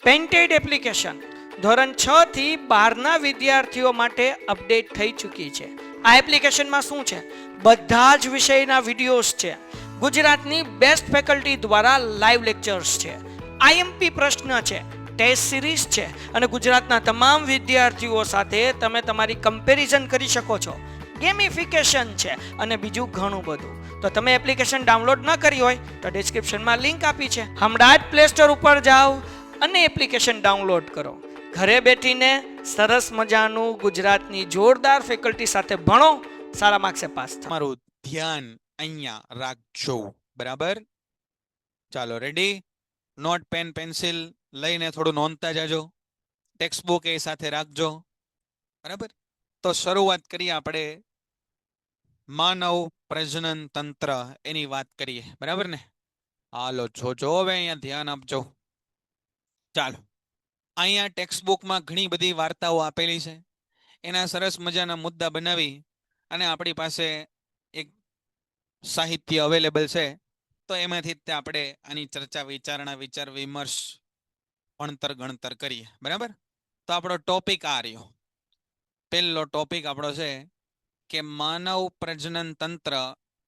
Painted application ધોરણ 6 થી 12ના વિદ્યાર્થીઓ માટે અપડેટ થઈ ચૂકી છે. આ એપ્લિકેશનમાં શું છે? બધા જ વિષયના વિડીયોઝ છે. ગુજરાતની બેસ્ટ ફેકલ્ટી દ્વારા લાઈવ લેક્ચર્સ છે. આઈએમપી પ્રશ્ન છે, ટેસ્ટ સિરીઝ છે અને ગુજરાતના તમામ વિદ્યાર્થીઓ સાથે તમે તમારી કમ્પેરિઝન કરી શકો છો. ગેમિફિકેશન છે અને બીજું ઘણું બધું. તો તમે એપ્લિકેશન ડાઉનલોડ ન કરી હોય તો ડિસ્ક્રિપ્શનમાં લિંક આપી છે. હમણાં જ પ્લે સ્ટોર ઉપર જાઓ અને એપ્લિકેશન ડાઉનલોડ કરો. ઘરે બેઠીને સરસ મજાનું ગુજરાતની જોરદાર ફેકલ્ટી સાથે ભણો, સારા માર્ક્સે પાસ થાઓ. તમારું ધ્યાન અહીંયા રાખજો. બરાબર? ચાલો રેડી? નોટ પેન પેન્સિલ લઈને થોડું નોંધતા જાજો. ટેક્સ્ટ બુક એ સાથે રાખજો. બરાબર? તો શરૂઆત કરીએ આપણે માનવ પ્રજનન તંત્ર એની વાત કરીએ. બરાબર ને? હાલો જોજો હવે અહીંયા ધ્યાન આપજો. ચાલો, અહીંયા ટેક્સ્ટ બુકમાં ઘણી બધી વાર્તાઓ આપેલી છે. એના સરસ મજાના મુદ્દા બનાવી અને આપણી પાસે એક સાહિત્ય અવેલેબલ છે. તો એમાંથી જ આપણે આની ચર્ચા વિચારણા વિચાર વિમર્શ ભણતર ગણતર કરીએ. બરાબર? તો આપણો ટોપિક આ રહ્યો. પહેલો ટોપિક આપણો છે કે માનવ પ્રજનન તંત્ર.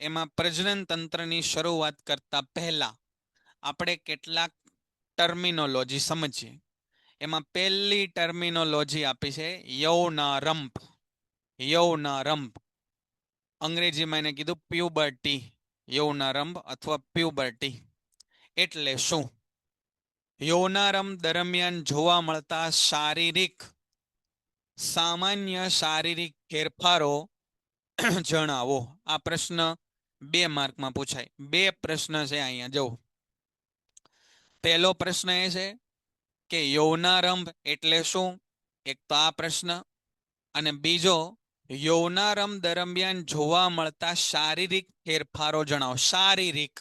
એમાં પ્રજનન તંત્રની શરૂઆત કરતા પહેલા આપણે કેટલાક ટર્મિનોલોજી સમજીએ. એમાં પહેલી ટર્મિનોલોજી આપી છે યૌનારંભ. યૌનારંભ, અંગ્રેજીમાં એને કીધું પ્યુબર્ટી. યૌનારંભ અથવા પ્યુબર્ટી એટલે શું? યૌનારંભ દરમિયાન જોવા મળતા સામાન્ય શારીરિક ફેરફારો જણાવો. આ પ્રશ્ન 2 માર્કમાં પૂછાય. 2 પ્રશ્ન છે અહીંયા જો. પહેલો પ્રશ્ન એ છે કે યૌનારંભ એટલે શું? એક તો આ પ્રશ્ન. અને બીજો, યૌનારંભ દરમિયાન જોવા મળતા શારીરિક ફેરફારો જણાવો. શારીરિક,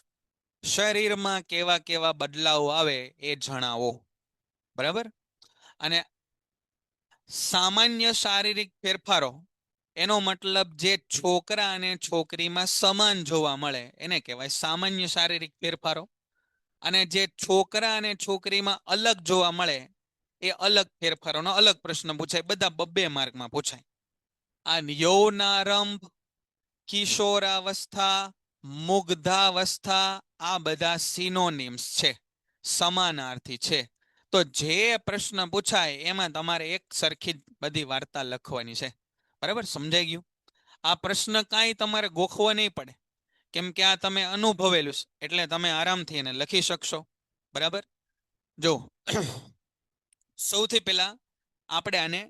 શરીરમાં કેવા કેવા બદલાવ આવે એ જણાવો. બરાબર? અને સામાન્ય શારીરિક ફેરફારો એનો મતલબ જે છોકરા અને છોકરીમાં સમાન જોવા મળે એને કહેવાય સામાન્ય શારીરિક ફેરફારો. અને જે છોકરા અને છોકરીમાં અલગ જોવા મળે એ અલગ ફેરફારોનો અલગ પ્રશ્ન પૂછાય. બધા 2 માર્કમાં પૂછાય. આ યૌનારંભ, કિશોરાવસ્થા, મુગ્ધાવસ્થા આ બધા સિનોનિમ્સ છે, સમાનાર્થી છે. તો જે પ્રશ્ન પૂછાય એમાં તમારે એક સરખી જ બધી વાર્તા લખવાની છે. બરાબર? સમજાઈ ગયું? આ પ્રશ્ન કાંઈ તમારે ગોખવો નહીં પડે, કેમ કે આ તમે અનુભવેલું છે એટલે તમે આરામથી એને લખી શકશો. બરાબર? જો સૌથી પહેલા આપણે આને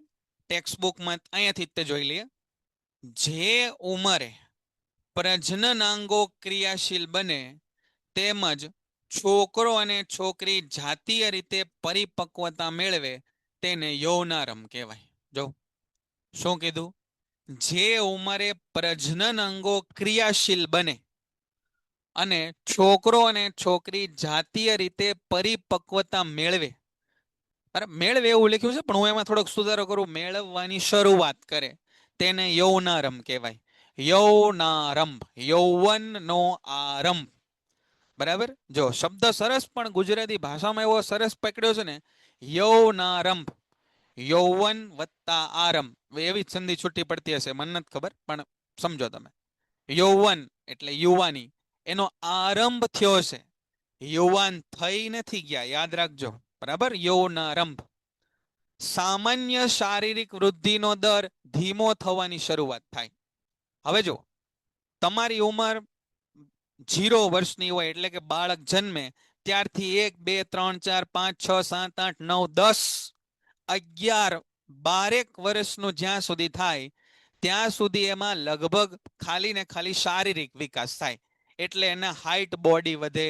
ટેક્સ્ટ બુકમાં અહીંયાથી તે જોઈ લઈએ. જે ઉંમરે પ્રજનનાંગો ક્રિયાશીલ બને તેમજ છોકરો અને છોકરી જાતીય રીતે પરિપક્વતા મેળવે તેને યૌનારંભ કહેવાય. જો શું કીધું? જે ઉંમરે પ્રજનન અંગો ક્રિયાશીલ બને અને છોકરો અને છોકરી જાતીય રીતે પરિપક્વતા મેળવે. મેળવે એવું લખ્યું છે પણ હું એમાં થોડોક સુધારો કરું. મેળવવાની શરૂઆત કરે તેને યૌનારંભ કહેવાય. યૌનારંભ, યૌવનનો આરંભ. બરાબર? જો શબ્દ સરસ પણ ગુજરાતી ભાષામાં એવો સરસ પકડ્યો છે ને, યૌનારંભ, યૌવન વત્તા આરંભ. એવી જ સંધિ છૂટી પડતી હશે, મને નથી ખબર, પણ સમજો તમે. યૌવન એટલે યુવાની, એનો આરંભ થયો છે, યુવાન થઈ નથી ગયા, યાદ રાખજો. બરાબર? યૌનારંભ. સામાન્ય શારીરિક વૃદ્ધિનો દર ધીમો થવાની શરૂઆત થાય. હવે જો તમારી ઉંમર 0 વર્ષની હોય એટલે કે બાળક જન્મે ત્યારથી 1 2 3 4 5 6 7 8 9 10 11 12 વર્ષનું જ્યાં સુધી થાય ત્યાં સુધી એમાં લગભગ ખાલી ને ખાલી શારીરિક વિકાસ થાય. એટલે એના હાઈટ, બોડી વધે,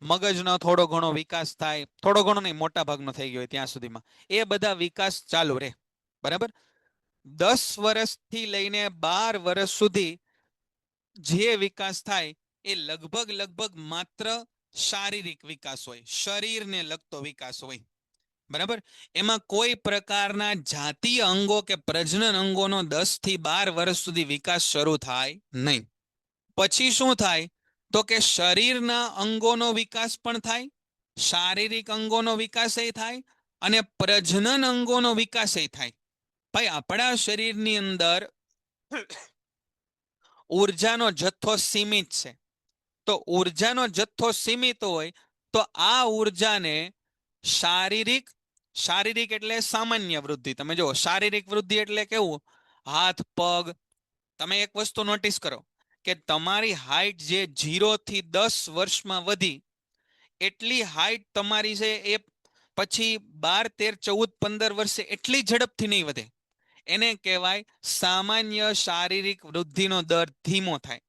મગજનો થોડો ઘણો વિકાસ થાય, થોડો ઘણો નહીં, મોટા ભાગનો થઈ ગયો હોય ત્યાં સુધીમાં એ બધા વિકાસ ચાલુ રહે. બરાબર? 10 વર્ષથી લઈને 12 વર્ષ સુધી જે વિકાસ થાય એ લગભગ માત્ર શારીરિક વિકાસ હોય, શરીરને લગતો વિકાસ હોય. બરાબર? એમાં કોઈ પ્રકારના જાતીય અંગો કે પ્રજનન અંગોનો 10 થી 12 વર્ષ સુધી વિકાસ શરૂ થાય નહીં. પછી શું થાય? તો કે શરીરના અંગોનો વિકાસ પણ થાય, શારીરિક અંગોનો વિકાસ એ થાય અને પ્રજનન અંગોનો વિકાસ થાય. ભાઈ આપણા શરીરની અંદર ઉર્જાનો જથ્થો સીમિત છે. તો ઉર્જાનો જથ્થો સીમિત હોય તો આ ઉર્જાને શારીરિક શારીરિક એટલે સામાન્ય વૃદ્ધિ. તમે જો શારીરિક વૃદ્ધિ એટલે કેવું, હાથ પગ. તમે એક વસ્તુ નોટિસ કરો કે તમારી હાઈટ જે 0 થી 10 વર્ષમાં વધી, એટલી હાઈટ તમારી છે એ પછી 12 13 14 15 વર્ષે એટલી ઝડપથી નહીં વધે. એને કહેવાય સામાન્ય શારીરિક વૃદ્ધિનો દર ધીમો થાય.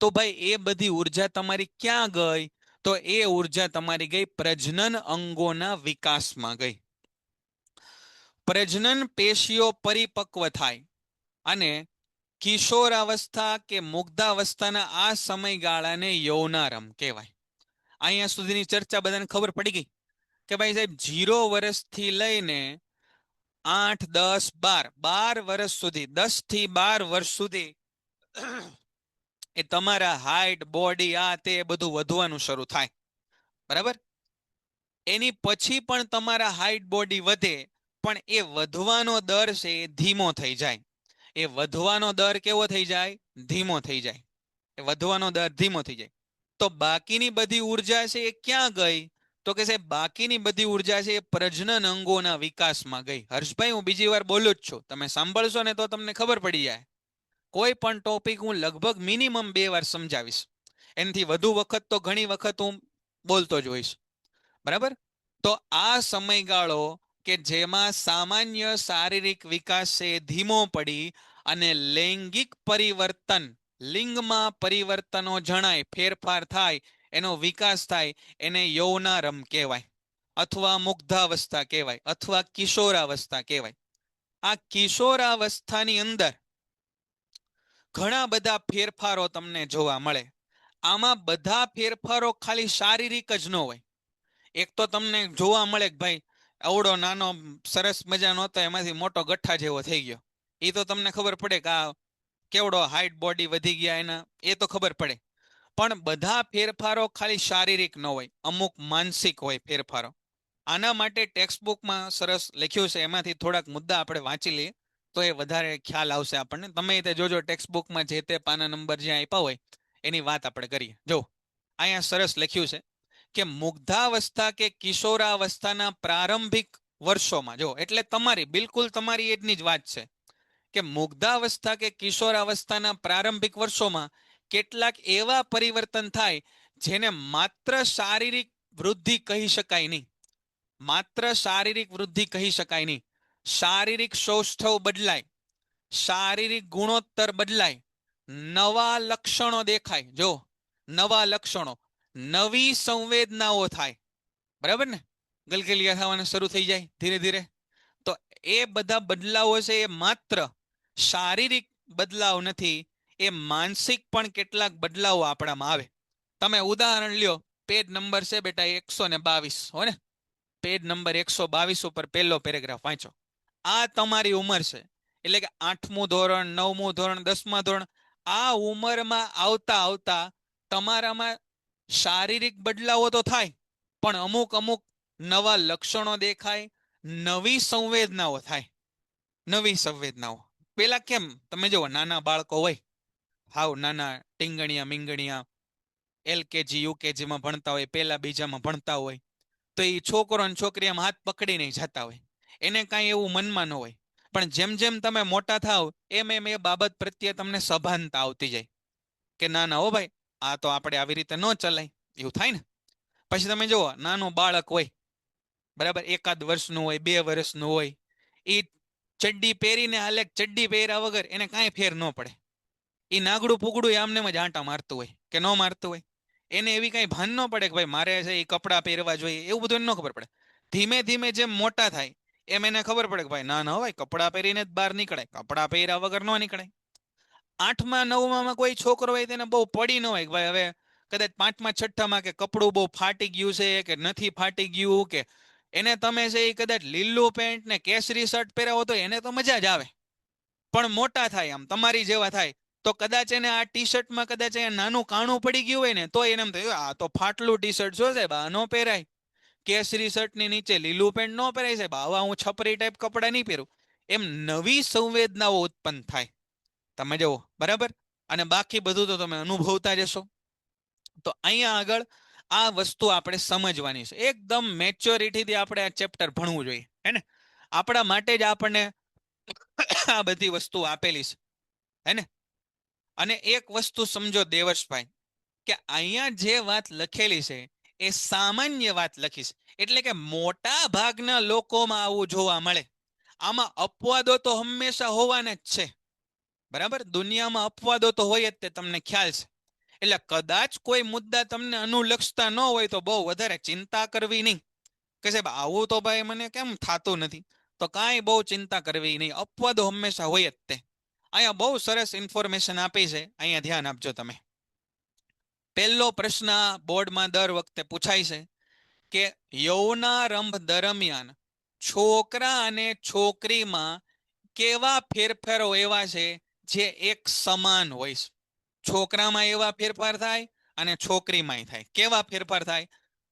તો ભાઈ એ બધી ઉર્જા તમારી ક્યાં ગઈ? તો એ ઉર્જા તમારી ગઈ પ્રજનન અંગોના વિકાસમાં ગઈ. પ્રજનન પેશીઓ પરિપક્વ થાય અને કિશોરાવસ્થા કે મુગ્ધાવસ્થાના આ સમયગાળાને યૌનારંભ કહેવાય. અહીંયા સુધીની ચર્ચા બધાને ખબર પડી ગઈ કે ભાઈ સાહેબ 0 વર્ષથી લઈને 8 10 12 વર્ષ સુધી, 10 થી 12 વર્ષ સુધી એ તમારા હાઈટ બોડી આ તે બધું વધવાનું શરૂ થાય. બરાબર? એની પછી પણ તમારા હાઈટ બોડી વધે, પણ એ વધવાનો દર છે એ ધીમો થઈ જાય. એ વધવાનો દર કેવો થઈ જાય? ધીમો થઈ જાય. એ વધવાનો દર ધીમો થઈ જાય. તો બાકીની બધી ઉર્જા છે એ ક્યાં ગઈ? તો કે સાહેબ બાકીની બધી ઉર્જા છે એ પ્રજનન અંગોના વિકાસમાં ગઈ. હર્ષભાઈ હું બીજી વાર બોલું જ છું, તમે સાંભળશો ને તો તમને ખબર પડી જાય. કોઈ પણ ટોપિક હું લગભગ મિનિમમ 2 વાર સમજાવીશ. એનાથી વધુ વખત તો ઘણી વખત હું બોલતો જ હોઈશ. બરાબર? તો આ સમયગાળો કે જેમાં સામાન્ય શારીરિક વિકાસ છે ધીમો પડી અને લૈંગિક પરિવર્તન, લિંગમાં પરિવર્તનો જણાય, ફેરફાર થાય, એનો વિકાસ થાય, એને યૌનારંભ કહેવાય, અથવા મુગ્ધાવસ્થા કહેવાય, અથવા કિશોરાવસ્થા કહેવાય. આ કિશોરાવસ્થાની અંદર ઘણા બધા ફેરફારો તમને જોવા મળે. આમાં બધા ફેરફારો ખાલી શારીરિક જ ન હોય. એક તો તમને જોવા મળે કે ભાઈ આવડો નાનો સરસ મજાનો હતો એમાંથી મોટો ગઠ્ઠા જેવો થઈ ગયો. એ તો તમને ખબર પડે કે આ કેવડો હાઈટ બોડી વધી ગયા એના, એ તો ખબર પડે. પણ બધા ફેરફારો ખાલી શારીરિક ન હોય, અમુક માનસિક હોય ફેરફારો. આના માટે ટેક્સ્ટબુકમાં સરસ લખ્યું છે, એમાંથી થોડાક મુદ્દા આપણે વાંચી લઈએ તો એ વધારે ખ્યાલ આવશે આપણને. તમે તે જોજો ટેક્સ્ટબુકમાં જે તે પાના નંબર જ્યાં આપ્યા હોય એની વાત આપણે કરીએ. જો અહીંયા સરસ લખ્યું છે કે મુગ્ધાવસ્થા કે કિશોરાવસ્થાના પ્રારંભિક વર્ષોમાં, જો એટલે તમારી બિલકુલ તમારી એજની જ વાત છે કે મુગ્ધાવસ્થા કે કિશોરાવસ્થાના પ્રારંભિક વર્ષોમાં કેટલાક એવા પરિવર્તન થાય જેને માત્ર શારીરિક વૃદ્ધિ કહી શકાય નહીં. માત્ર શારીરિક વૃદ્ધિ કહી શકાય નહીં. શારીરિક સૌષ્ઠવ બદલાય, શારીરિક ગુણોત્તર બદલાય, નવા લક્ષણો દેખાય. જો નવા લક્ષણો, નવી સંવેદનાઓ થાય. બરાબર ને? ગલગલિયા થવાના શરૂ થઈ જાય ધીરે ધીરે. તો એ બધા બદલાવો છે એ માત્ર શારીરિક બદલાવ નથી, એ માનસિક પણ કેટલાક બદલાવો આપણામાં આવે. તમે ઉદાહરણ લ્યો, પેજ નંબર છે બેટા 122, હો ને? પેજ નંબર 122 ઉપર પહેલો પેરેગ્રાફ વાંચો. આ તમારી ઉંમર છે, એટલે કે 8મું ધોરણ, 9મું ધોરણ, 10મા ધોરણ. આ ઉંમરમાં આવતા આવતા તમારામાં શારીરિક બદલાવો તો થાય, પણ અમુક અમુક નવા લક્ષણો દેખાય, નવી સંવેદનાઓ થાય. નવી સંવેદનાઓ પેલા કેમ તમે જુઓ, નાના બાળકો હોય, હાવ નાના ટીંગણિયા મીંગણિયા, LKG UKGમાં ભણતા હોય, પહેલા બીજામાં ભણતા હોય, તો એ છોકરો અને છોકરી આમ હાથ પકડીને જતા હોય, એને કાંઈ એવું મનમાં ન હોય. પણ જેમ જેમ તમે મોટા થાવ એમ એમ એ બાબત પ્રત્યે તમને સભાનતા આવતી જાય કે ના ના હો ભાઈ, આ તો આપણે આવી રીતે ન ચલાય, એવું થાય ને. પછી તમે જુઓ નાનું બાળક હોય, બરાબર, 1 વર્ષનું હોય, 2 વર્ષનું હોય, એ ચડ્ડી પહેરીને હાલે, ચડ્ડી પહેર્યા વગર એને કાંઈ ફેર ન પડે. એ નાગડું પુગડું આમને જ આંટા મારતું હોય કે ન મારતું હોય, એને એવી કાંઈ ભાન ન પડે કે ભાઈ મારે છે એ કપડાં પહેરવા જોઈએ, એવું બધું એને ન ખબર પડે. ધીમે ધીમે જેમ મોટા થાય એમ એને ખબર પડે કે ભાઈ ના ના ભાઈ, કપડાં પહેરીને જ બહાર નીકળાય, કપડાં પહેર્યા વગર ન નીકળાય. 8મા 9મામાં કોઈ છોકરો હોય તેને બહુ પડી ન હોય કે ભાઈ હવે કદાચ 5મા 6ઠામાં કે કપડું બહુ ફાટી ગયું છે કે નથી ફાટી ગયું, કે એને તમે છે એ કદાચ લીલું પેન્ટ ને કેસરી શર્ટ પહેરાવો તો એને તો મજા જ આવે. પણ મોટા થાય, આમ તમારી જેવા થાય, તો કદાચ એને આ ટી શર્ટમાં કદાચ અહીંયા નાનું કાણું પડી ગયું હોય ને તો એને એમ થાય આ તો ફાટલું ટી શર્ટ છો સાહેબ, આ ન પહેરાય. કેસરી શર્ટની નીચે લીલું પેન્ટ ન પહેરાય સાહેબ, આવા હું છપરી ટાઈપ કપડાં નહીં પહેરું. એમ નવી સંવેદનાઓ ઉત્પન્ન થાય. તમે જુઓ, બરાબર? અને બાકી બધું તો તમે અનુભવતા જશો. તો અહીંયા આગળ આ વસ્તુ આપણે સમજવાની છે. એકદમ મેચ્યોરિટીથી આપણે આ ચેપ્ટર ભણવું જોઈએ, હે ને? આપણા માટે જ આપણને આ બધી વસ્તુ આપેલી છે, હે ને? અને એક વસ્તુ સમજો દેવર્ષભાઈ, કે અહીંયા જે વાત લખેલી છે એ સામાન્ય વાત લખી છે. એટલે કે મોટા ભાગના લોકોમાં આવું જોવા મળે. આમાં અપવાદો તો હંમેશા હોવાના જ છે, બરાબર? દુનિયામાં અપવાદો તો હોય જ, તે તમને ખ્યાલ છે. એટલે કદાચ કોઈ મુદ્દા તમને અનુલક્ષતા ન હોય તો બહુ વધારે ચિંતા કરવી નહીં કે સાહેબ આવું તો ભાઈ મને કેમ થતું નથી. તો કાંઈ બહુ ચિંતા કરવી નહીં, અપવાદો હંમેશા હોય જ તે. અહીંયા બહુ સરસ ઇન્ફોર્મેશન આપી છે, અહીંયા ધ્યાન આપજો તમે. પહેલો પ્રશ્ન બોર્ડમાં દર વખતે પૂછાય છે કે યૌનારંભ દરમિયાન છોકરા અને છોકરીમાં કેવા ફેરફારો એવા છે જે એક સમાન હોય છે? છોકરામાં એવા ફેરફાર થાય અને છોકરીમાંય થાય. કેવા ફેરફાર થાય?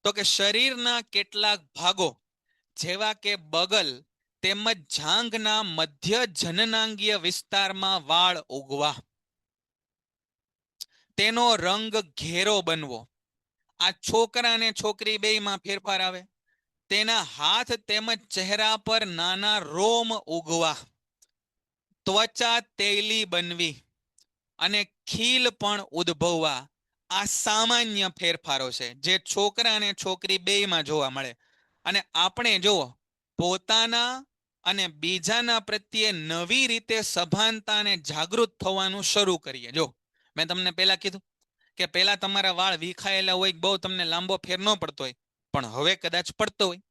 તો કે શરીરના કેટલાક ભાગો જેવા કે બગલ તેમજ જાંઘના મધ્ય જનનાંગીય વિસ્તારમાં વાળ ઉગવા, તેનો રંગ ઘેરો બનવો. આ છોકરા અને છોકરી બેયમાં ફેરફાર આવે. તેના હાથ તેમજ ચહેરા પર નાના રોમ ઉગવા, ત્વચા તેલી બનવી અને ખીલ પણ ઉદ્ભવવા. આ સામાન્ય ફેરફારો છે જે છોકરા અને છોકરી બેયમાં જોવા મળે. અને આપણે જુઓ, પોતાના અને બીજાના પ્રત્યે નવી રીતે સભાનતા અને જાગૃત થવાનું શરૂ કરીએ. જો મેં તમને પહેલા કીધું કે પહેલા તમારા વાળ વિખાયેલા હોય, બહુ તમને લાંબો ફેર ન પડતો હોય, પણ હવે કદાચ પડતો હોય.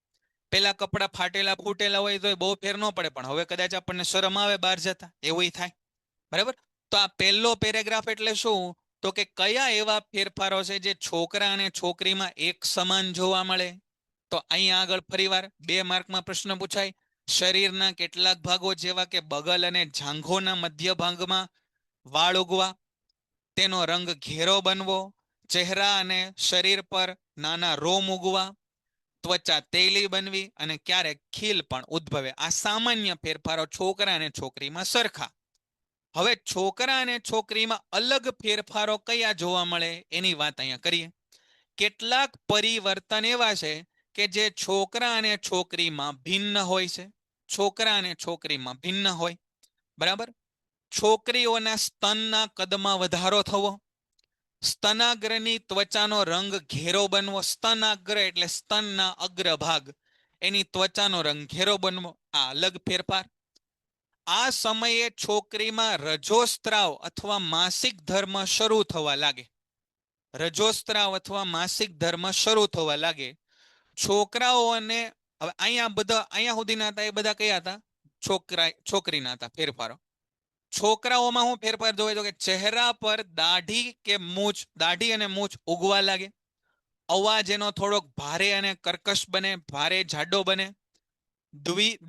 પેલા કપડા ફાટેલા ફૂટેલા હોય તો બહુ ફેર ન પડે, પણ હવે કદાચ આપણને શરમ આવે બહાર જતા, એવું થાય, બરાબર? તો આ પહેલો પેરેગ્રાફ એટલે શું? તો કે કયા એવા ફેરફારો છે જે છોકરા અને છોકરીમાં એક સમાન જોવા મળે? તો અહીંયા આગળ ફરીવાર 2 માર્કમાં પ્રશ્ન પૂછાય. શરીરના કેટલાક ભાગો જેવા કે બગલ અને જાંઘોના મધ્ય ભાગમાં વાળ ઉગવા, તેનો રંગ ઘેરો બનવો, ચહેરા અને શરીર પર નાના રોમ ઉગવા, ત્વચા તેલી બનવી અને ક્યારેક ખીલ પણ ઉદ્ભવે. આ સામાન્ય ફેરફારો છોકરા અને છોકરીમાં સરખા. હવે છોકરા અને છોકરીમાં અલગ ફેરફારો કયા જોવા મળે એની વાત અહીંયા કરીએ. કેટલાક પરિવર્તન એવા છે કે જે છોકરા અને છોકરીમાં ભિન્ન હોય છે. છોકરા અને છોકરીમાં ભિન્ન હોય, બરાબર? છોકરીઓના સ્તનના કદમાં વધારો થવો, સ્તનાગ્રની ત્વચાનો રંગ ઘેરો બનવો. સ્તનાગ્ર એટલે સ્તનના અગ્રભાગ, એની ત્વચાનો રંગ ઘેરો બનવો, આ અલગ ફેરફાર. આ સમયે છોકરીમાં રજોસ્ત્રાવ અથવા માસિક ધર્મ શરૂ થવા લાગે. રજોસ્ત્રાવ અથવા માસિક ધર્મ શરૂ થવા લાગે. છોકરાઓને હવે અહીંયા સુધીના હતા એ બધા કયા હતા? છોકરીના હતા ફેરફારો. છોકરાઓમાં શું ફેરફાર જોવે તો કે ચહેરા પર દાઢી અને મૂછ ઉગવા લાગે. અવાજ એનો થોડોક ભારે અને કર્કશ બને, ભારે જાડો બને.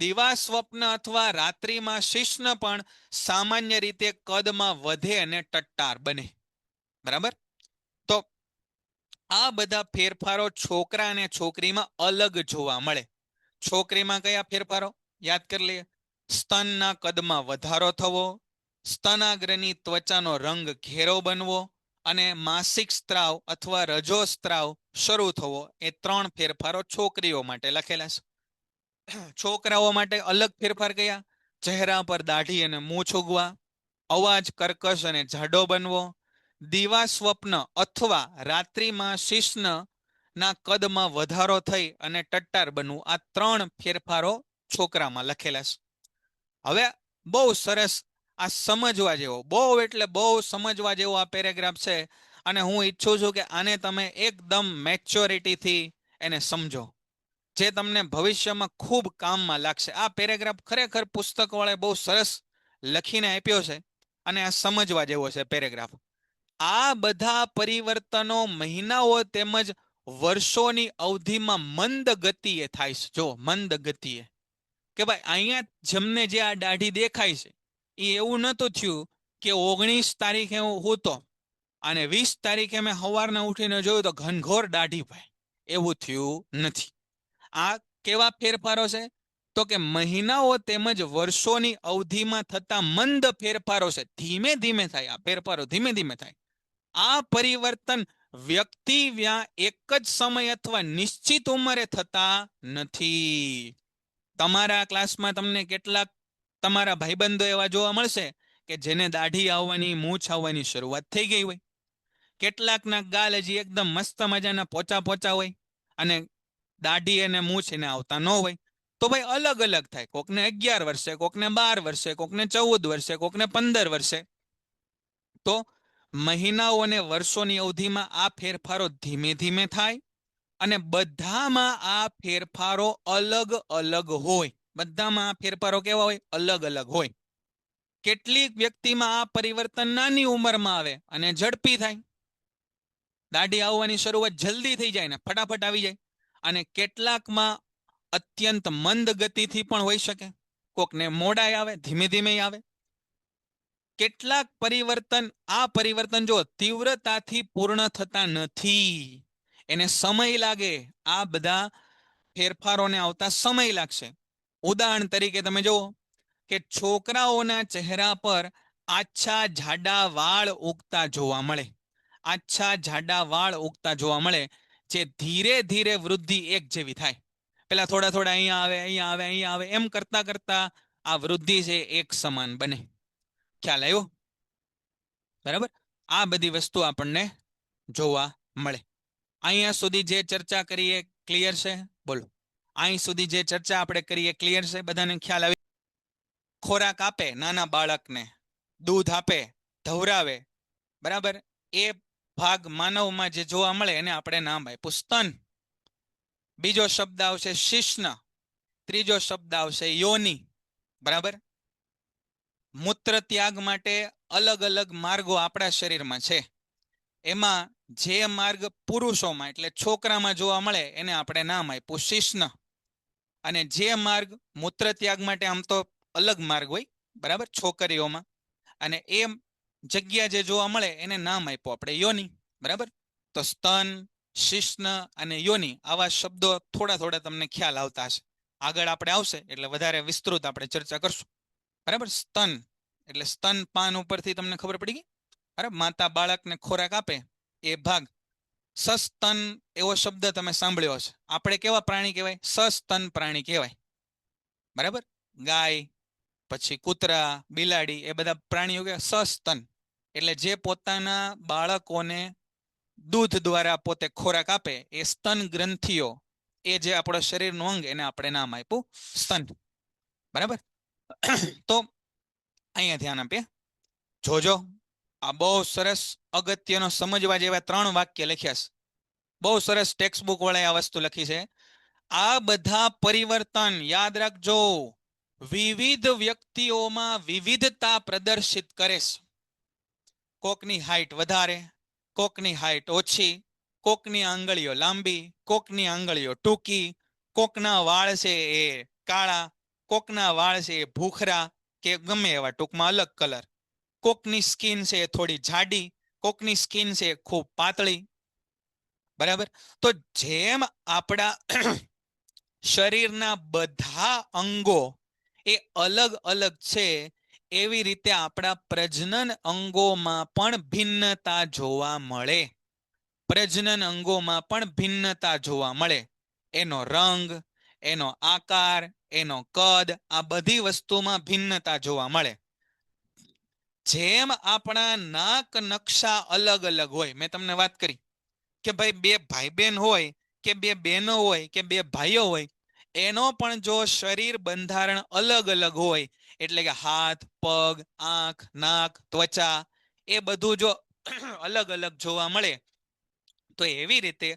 દિવા સ્વપ્ન અથવા રાત્રિમાં શિશ્ન પણ સામાન્ય રીતે કદમાં વધે અને ટટ્ટાર બને, બરાબર? તો આ બધા ફેરફારો છોકરા અને છોકરીમાં અલગ જોવા મળે. છોકરીમાં કયા ફેરફારો યાદ કરી લઈએ? સ્તનના કદમાં વધારો થવો, સ્તનાગ્રની ત્વચાનો રંગ ઘેરો બનવો અને માસિક સ્ત્રાવ અથવા રજોસ્ત્રાવ શરૂ થવો. એ 3 ફેરફારો છોકરીઓ માટે લખેલા છે. છોકરાઓ માટે અલગ ફેરફાર કયા? ચહેરા પર દાઢી અને મૂછ ઉગવા, અવાજ કર્કશ અને જાડો બનવો, દિવા સ્વપ્ન અથવા રાત્રિમાં શિશ્ન ના કદમાં વધારો થઈ અને ટટ્ટાર બનવું. આ 3 ફેરફારો છોકરામાં લખેલા છે. હવે બહુ સરસ, આ સમજવા જેવો, બહુ એટલે બહુ સમજવા જેવો આ પેરેગ્રાફ છે. અને હું ઈચ્છું છું કે આને તમે એકદમ મેચ્યોરિટીથી એને સમજો, જે તમને ભવિષ્યમાં ખૂબ કામમાં લાગશે. આ પેરેગ્રાફ ખરેખર પુસ્તકવાળાએ બહુ સરસ લખીને આપ્યો છે અને આ સમજવા જેવો છે પેરેગ્રાફ. આ બધા પરિવર્તનો મહિનાઓ તેમજ વર્ષોની અવધિમાં મંદ ગતિએ થાય છે. જો મંદ ગતિએ, કે ભાઈ અહીંયા જમને જે આ દાઢી દેખાય છે એ એવું નહોતું થયું કે 19 તારીખે હું હતો અને 20 તારીખે મેં સવારના ઉઠીને જોયું તો ઘનઘોર દાઢી, ભાઈ એવું થયું નથી. આ કેવા ફેરફારો છે? તો કે મહિનાઓ તેમજ વર્ષોની અવધિમાં થતા મંદ ફેરફારો છે. ધીમે ધીમે થાય આ ફેરફારો, ધીમે ધીમે થાય. આ પરિવર્તન વ્યક્તિ એક જ સમય અથવા નિશ્ચિત ઉંમરે થતા નથી. તમારા ક્લાસમાં તમને કેટલાક તમારા ભાઈબંધો એવા જોવા મળશે કે જેને દાઢી આવવાની, મૂછ આવવાની શરૂઆત થઈ ગઈ હોય. કેટલાકના ગાલ હજી એકદમ મસ્ત મજાના પોચા પોચા હોય અને દાઢી અને મૂછ એને આવતા ન હોય. તો ભાઈ અલગ અલગ થાય. કોકને 11 વર્ષે, કોકને 12 વર્ષે, કોકને 14 વર્ષે, કોકને 15 વર્ષે. તો મહિનાઓ અને વર્ષોની અવધિમાં આ ફેરફારો ધીમે ધીમે થાય અને બધામાં આ ફેરફારો અલગ અલગ હોય. બધામાં આ ફેરફારો કેવા હોય? અલગ અલગ હોય. કેટલીક વ્યક્તિમાં આ પરિવર્તન નાની ઉંમરમાં આવે અને ઝડપી થાય. દાઢી આવવાની શરૂઆત જલ્દી થઈ જાય ને ફટાફટ આવી જાય. અને કેટલાકમાં અત્યંત મંદ ગતિથી પણ હોઈ શકે. કોકને મોડાય આવે, ધીમે ધીમે આવે. કેટલાક પરિવર્તન જો તીવ્રતાથી પૂર્ણ થતા નથી, એને સમય લાગે. આ બધા ફેરફારોને આવતા સમય લાગશે. ઉદાહરણ તરીકે તમે જુઓ કે છોકરાઓના ચહેરા પર આછા જાડા વાળ ઉગતા જોવા મળે. આછા જાડા વાળ ઉગતા જોવા મળે, જે ધીરે ધીરે વૃદ્ધિ એક જેવી થાય. પેલા થોડા થોડા અહીંયા આવે, અહીંયા આવે, અહીંયા આવે, એમ કરતા કરતા આ વૃદ્ધિ છે એક સમાન બને. ખ્યાલ આવ્યો? બરાબર. આ બધી વસ્તુ આપણને જોવા મળે. અહીંયા સુધી જે ચર્ચા કરીએ ક્લિયર છે? બોલો. અહીં સુધી જે ચર્ચા આપણે કરીએ ક્લિયર છે? બધાને ખ્યાલ આવી? ખોરાક આપે નાના બાળકને, દૂધ આપે, ધવરાવે, બરાબર, એ ભાગ માનવમાં જે જોવા મળે એને આપણે નામ આપ્યું સ્તન. બીજો શબ્દ આવશે શિશ્ન. ત્રીજો શબ્દ આવશે યોની. બરાબર. મૂત્ર ત્યાગ માટે અલગ અલગ માર્ગો આપણા શરીરમાં છે. એમાં જે માર્ગ પુરુષોમાં એટલે છોકરામાં જોવા મળે એને આપણે નામ આપ્યું શિશ્ન. અને જે માર્ગ મૂત્ર ત્યાગ માટે આમ તો અલગ માર્ગ હોય, બરાબર, છોકરીઓમાં, અને એ જગ્યા જે જોવા મળે એને નામ આપ્યું આપણે યોની. બરાબર. તો સ્તન, શિશ્ન અને યોની આવા શબ્દો થોડા થોડા તમને ખ્યાલ આવતા હશે. આગળ આપણે આવશે એટલે વધારે વિસ્તૃત આપણે ચર્ચા કરશું. બરાબર. સ્તન એટલે સ્તન પાન ઉપરથી તમને ખબર પડી ગઈ. બરાબર. માતા બાળકને ખોરાક આપે એ ભાગ. સસ્તન એવો શબ્દ તમે સાંભળ્યો હશે. આપણે કેવા પ્રાણી કહેવાય? સસ્તન પ્રાણી કહેવાય. બરાબર. ગાય, પછી કૂતરા, બિલાડી, એ બધા પ્રાણીઓ કે સસ્તન એટલે જે પોતાના બાળકોને દૂધ દ્વારા પોતે ખોરાક આપે એ સ્તન ગ્રંથિઓ, એ જે આપણો શરીરનું અંગ, એને આપણે નામ આપ્યું સ્તન. બરાબર. તો અહીંયા ધ્યાન આપીએ. જોજો, આ બહુ સરસ અગત્યનો સમજવા જેવા 3 વાક્ય લખ્યા છે. બહુ સરસ ટેક્સ્ટ બુક વાળાએ આ વસ્તુ લખી છે. આ બધા પરિવર્તન યાદ રાખજો, વિવિધ વ્યક્તિઓમાં વિવિધતા પ્રદર્શિત કરે છે. કોકની હાઈટ વધારે, કોકની હાઈટ ઓછી, કોકની આંગળીઓ લાંબી, કોકની આંગળીઓ ટૂંકી, કોકના વાળ છે એ કાળા, કોકના વાળ છે એ ભૂખરા કે ગમે એવા, ટૂંકમાં અલગ કલર. કોકની સ્કિન છે એ થોડી જાડી, કોકની સ્કિન છે એ ખૂબ પાતળી. બરાબર. તો જેમ આપણા શરીરના બધા અંગો એ અલગ અલગ છે, એવી રીતે આપણા પ્રજનન અંગોમાં પણ ભિન્નતા જોવા મળે. પ્રજનન અંગોમાં પણ ભિન્નતા જોવા મળે. એનો રંગ, એનો આકાર, એનો કદ, આ બધી વસ્તુમાં ભિન્નતા જોવા મળે. જેમ આપણા નાક નકશા અલગ અલગ હોય, મેં તમને વાત કરી કે ભાઈ 2 ભાઈ બહેન હોય કે 2 બહેનો હોય કે 2 ભાઈઓ હોય, એનો પણ જો શરીર બંધારણ અલગ અલગ હોય, એટલે કે હાથ, પગ, આંખ, નાક, ત્વચા, એ બધું જો અલગ અલગ જોવા મળે, તો એવી રીતે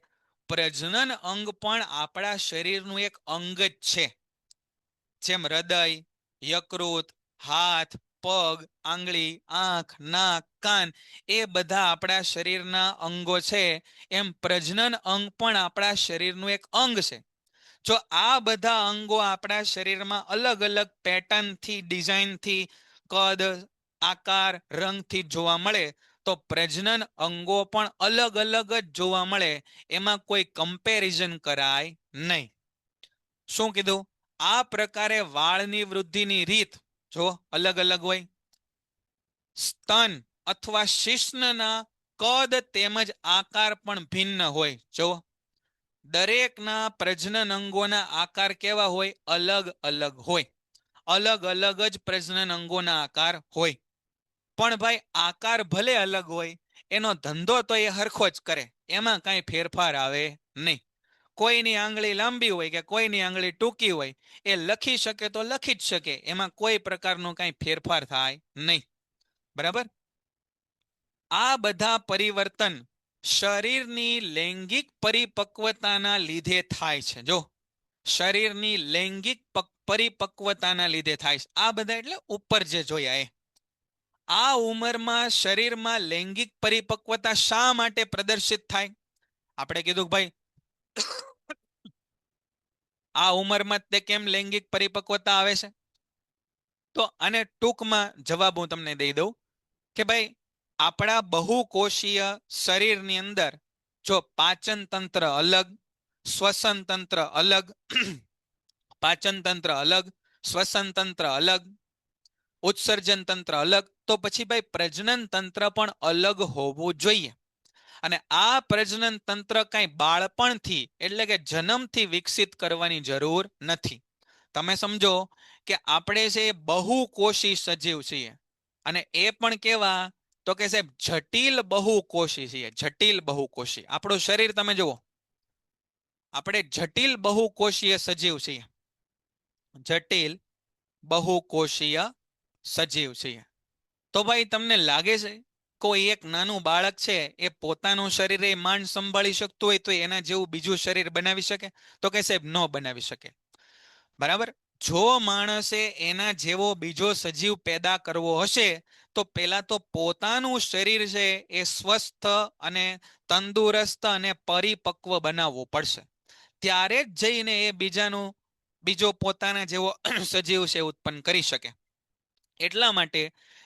પ્રજનન અંગ પણ આપણા શરીરનું એક અંગ જ છે. જેમ હૃદય, યકૃત, હાથ, પગ, આંગળી, આંખ, નાક, કાન, એ બધા આપણા શરીરના અંગો છે, એમ પ્રજનન અંગ પણ આપણા શરીરનું એક અંગ છે. જો આ બધા અંગો આપણા શરીરમાં અલગ અલગ પેટર્નથી, ડિઝાઇનથી, કદ, આકાર, રંગથી જોવા મળે, તો પ્રજનન અંગો પણ અલગ અલગ જ જોવા મળે. એમાં કોઈ કમ્પેરિઝન કરાય નહીં. શું કીધું? આ પ્રકારે વાળની વૃદ્ધિની રીત જો અલગ અલગ હોય. સ્તન અથવા શિશ્નના કદ તેમજ આકાર પણ ભિન્ન હોય. જો દરેકના પ્રજનન અંગોના આકાર કેવા હોય? અલગ અલગ હોય. અલગ અલગ જ પ્રજનન અંગોના આકાર હોય. પણ ભાઈ આકાર ભલે અલગ હોય, એનો ધંધો તો એ હરખો જ કરે, એમાં કાંઈ ફેરફાર આવે નહીં. કોઈની આંગળી લાંબી હોય કે કોઈની આંગળી ટૂંકી હોય, એ લખી શકે તો લખી જ શકે, એમાં કોઈ પ્રકારનો કાંઈ ફેરફાર થાય નહીં. બરાબર? આ બધા પરિવર્તન શરીરની લૈંગિક પરિપક્વતાના લીધે થાય છે. જો શરીરની લૈંગિક પરિપક્વતાના લીધે થાય છે. આ બધા એટલે ઉપર જે જોયા એ. આ ઉંમરમાં શરીરમાં લૈંગિક પરિપક્વતા શા માટે પ્રદર્શિત થાય? આપણે કીધું કે ભાઈ આ ઉંમરમાં તે કેમ લૈંગિક પરિપક્વતા આવે છે? તો આને ટૂંકમાં જવાબ હું તમને દઈ દઉં કે ભાઈ આપણા બહુકોષીય શરીરની અંદર જો પાચન તંત્ર અલગ, શ્વસન તંત્ર અલગ, પાચન તંત્ર અલગ, શ્વસન તંત્ર અલગ, ઉત્સર્જન તંત્ર અલગ, તો પછી ભાઈ પ્રજનન તંત્ર પણ અલગ હોવું જોઈએ. અને આ પ્રજનન તંત્ર કાંઈ બાળપણથી એટલે કે જન્મથી વિકસિત કરવાની જરૂર નથી. તમે સમજો કે આપણે છે બહુકોષી સજીવ છીએ, અને એ પણ કેવા? તો કે સાહેબ જટિલ બહુકોષી છીએ. જટિલ બહુકોષી આપણું શરીર તમે જુઓ, આપણે જટિલ બહુકોષીય સજીવ છીએ. જટિલ બહુકોષીય સજીવ છીએ. તો ભાઈ તમને લાગે છે કોઈ એક નાનું બાળક છે એ પોતાનું શરીર એ માંડ સંભાળી શકતું હોય તો એના જેવું બીજું શરીર બનાવી શકે? તો કે સાહેબ ન બનાવી શકે. બરાબર? જો માણસે એના જેવો બીજો સજીવ પેદા કરવો હશે તો પેલા તો પોતાનું શરીર છે એ સ્વસ્થ અને તંદુરસ્ત અને પરિપક્વ બનાવવું પડશે. ત્યારે જ જઈને એ બીજો પોતાના જેવો સજીવ છે ઉત્પન્ન કરી શકે. એટલા માટે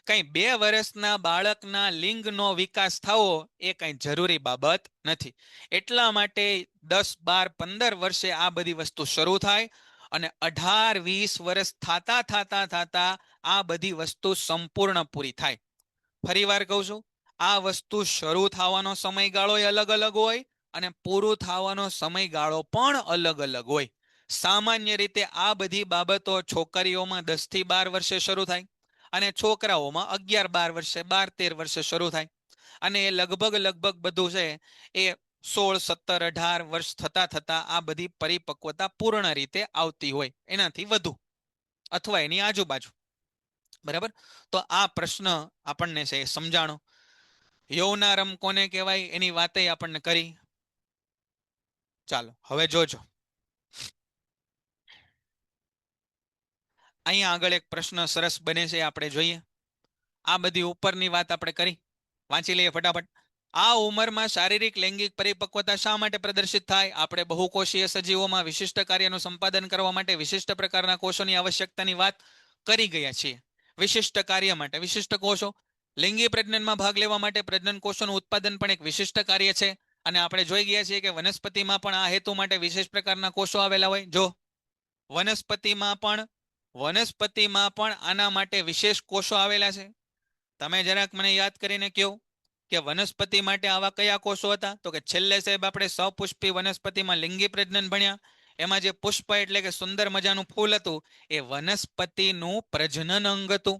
કઈ 2 વર્ષના બાળકના લિંગનો વિકાસ થવો એ કઈ જરૂરી બાબત નથી. એટલા માટે 10, 12, 15 વર્ષે આ બધી વસ્તુ શરૂ થાય અને 18, 20 વર્ષ થતા આ બધી વસ્તુ સંપૂર્ણ પૂરી થાય. ફરી વાર કહું છું, આ વસ્તુ શરૂ થવાનો સમયગાળો અલગ અલગ હોય અને પૂરું થવાનો સમયગાળો પણ અલગ અલગ હોય. સામાન્ય રીતે આ બધી બાબતો છોકરીઓમાં 10 થી 12 વર્ષે શરૂ થાય અને છોકરાઓમાં 11, 12 વર્ષે, 12, 13 વર્ષે શરૂ થાય. અને એ લગભગ બધું છે એ 16, 17, 18 વર્ષ થતા આ બધી પરિપક્વતા પૂર્ણ રીતે આવતી હોય, એનાથી વધુ અથવા એની આજુબાજુ. બરાબર? તો આ પ્રશ્ન આપણને છે સમજાણો. યૌનારંભ કોને કહેવાય એની વાતે આપણને કરી. ચાલો હવે જોજો, અહીંયા આગળ એક પ્રશ્ન સરસ બને છે, આપણે જોઈએ. આ બધી ઉપરની વાત આપણે કરી, વાંચી લઈએ ફટાફટ. આ ઉંમરમાં શારીરિક લૈંગિક પરિપક્વતા શા માટે પ્રદર્શિત થાય? આપણે બહુકોષીય સજીવોમાં વિશિષ્ટ કાર્યનું સંપાદન કરવા માટે વિશિષ્ટ પ્રકારના કોષોની આવશ્યકતાની વાત કરી ગયા છીએ. વિશિષ્ટ કાર્ય માટે વિશિષ્ટ કોષો. લિંગી પ્રજનનમાં ભાગ લેવા માટે પ્રજનન કોષોનું ઉત્પાદન પણ એક વિશિષ્ટ કાર્ય છે. અને આપણે જોઈ ગયા છીએ કે વનસ્પતિમાં પણ આ હેતુ માટે વિશેષ પ્રકારના કોષો આવેલા હોય. જો વનસ્પતિમાં પણ આના માટે વિશેષ કોષો આવેલા છે. તમે જરાક મને યાદ કરીને કહો કે વનસ્પતિ માટે આવા કયા કોષો હતા? તો કે છેલ્લે સાહેબ આપણે સપુષ્પી વનસ્પતિમાં લિંગી પ્રજનન ભણ્યા. એમાં જે પુષ્પ એટલે કે સુંદર મજાનું ફૂલ હતું એ વનસ્પતિનું પ્રજનન અંગ હતું.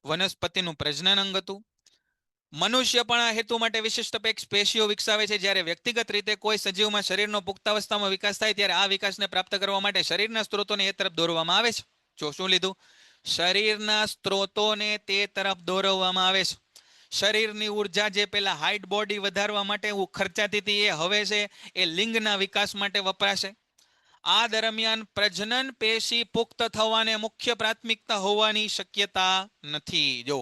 વનસ્પતિનું પ્રજનન અંગ હતું. મનુષ્ય પણ આ હેતુ માટે વિશિષ્ટ પેશીઓ વિકસાવે છે. જ્યારે વ્યક્તિગત રીતે કોઈ સજીવમાં શરીરનો પુખ્તાવસ્થામાં વિકાસ થાય ત્યારે આ વિકાસને પ્રાપ્ત કરવા માટે શરીરના સ્ત્રોતોને એ તરફ દોરવામાં આવે છે. જો શું લીધું? શરીરના સ્ત્રોતોને તે તરફ દોરવામાં આવે છે. શરીરની ઉર્જા જે પેલા હાઇટ બોડી વધારવા માટે ખર્ચાતી હતી એ હવે છે એ લિંગના વિકાસ માટે વપરાશે. આ દરમિયાન પ્રજનન પેશી પુખ્ત થવાને મુખ્ય પ્રાથમિકતા હોવાની શક્યતા નથી. જો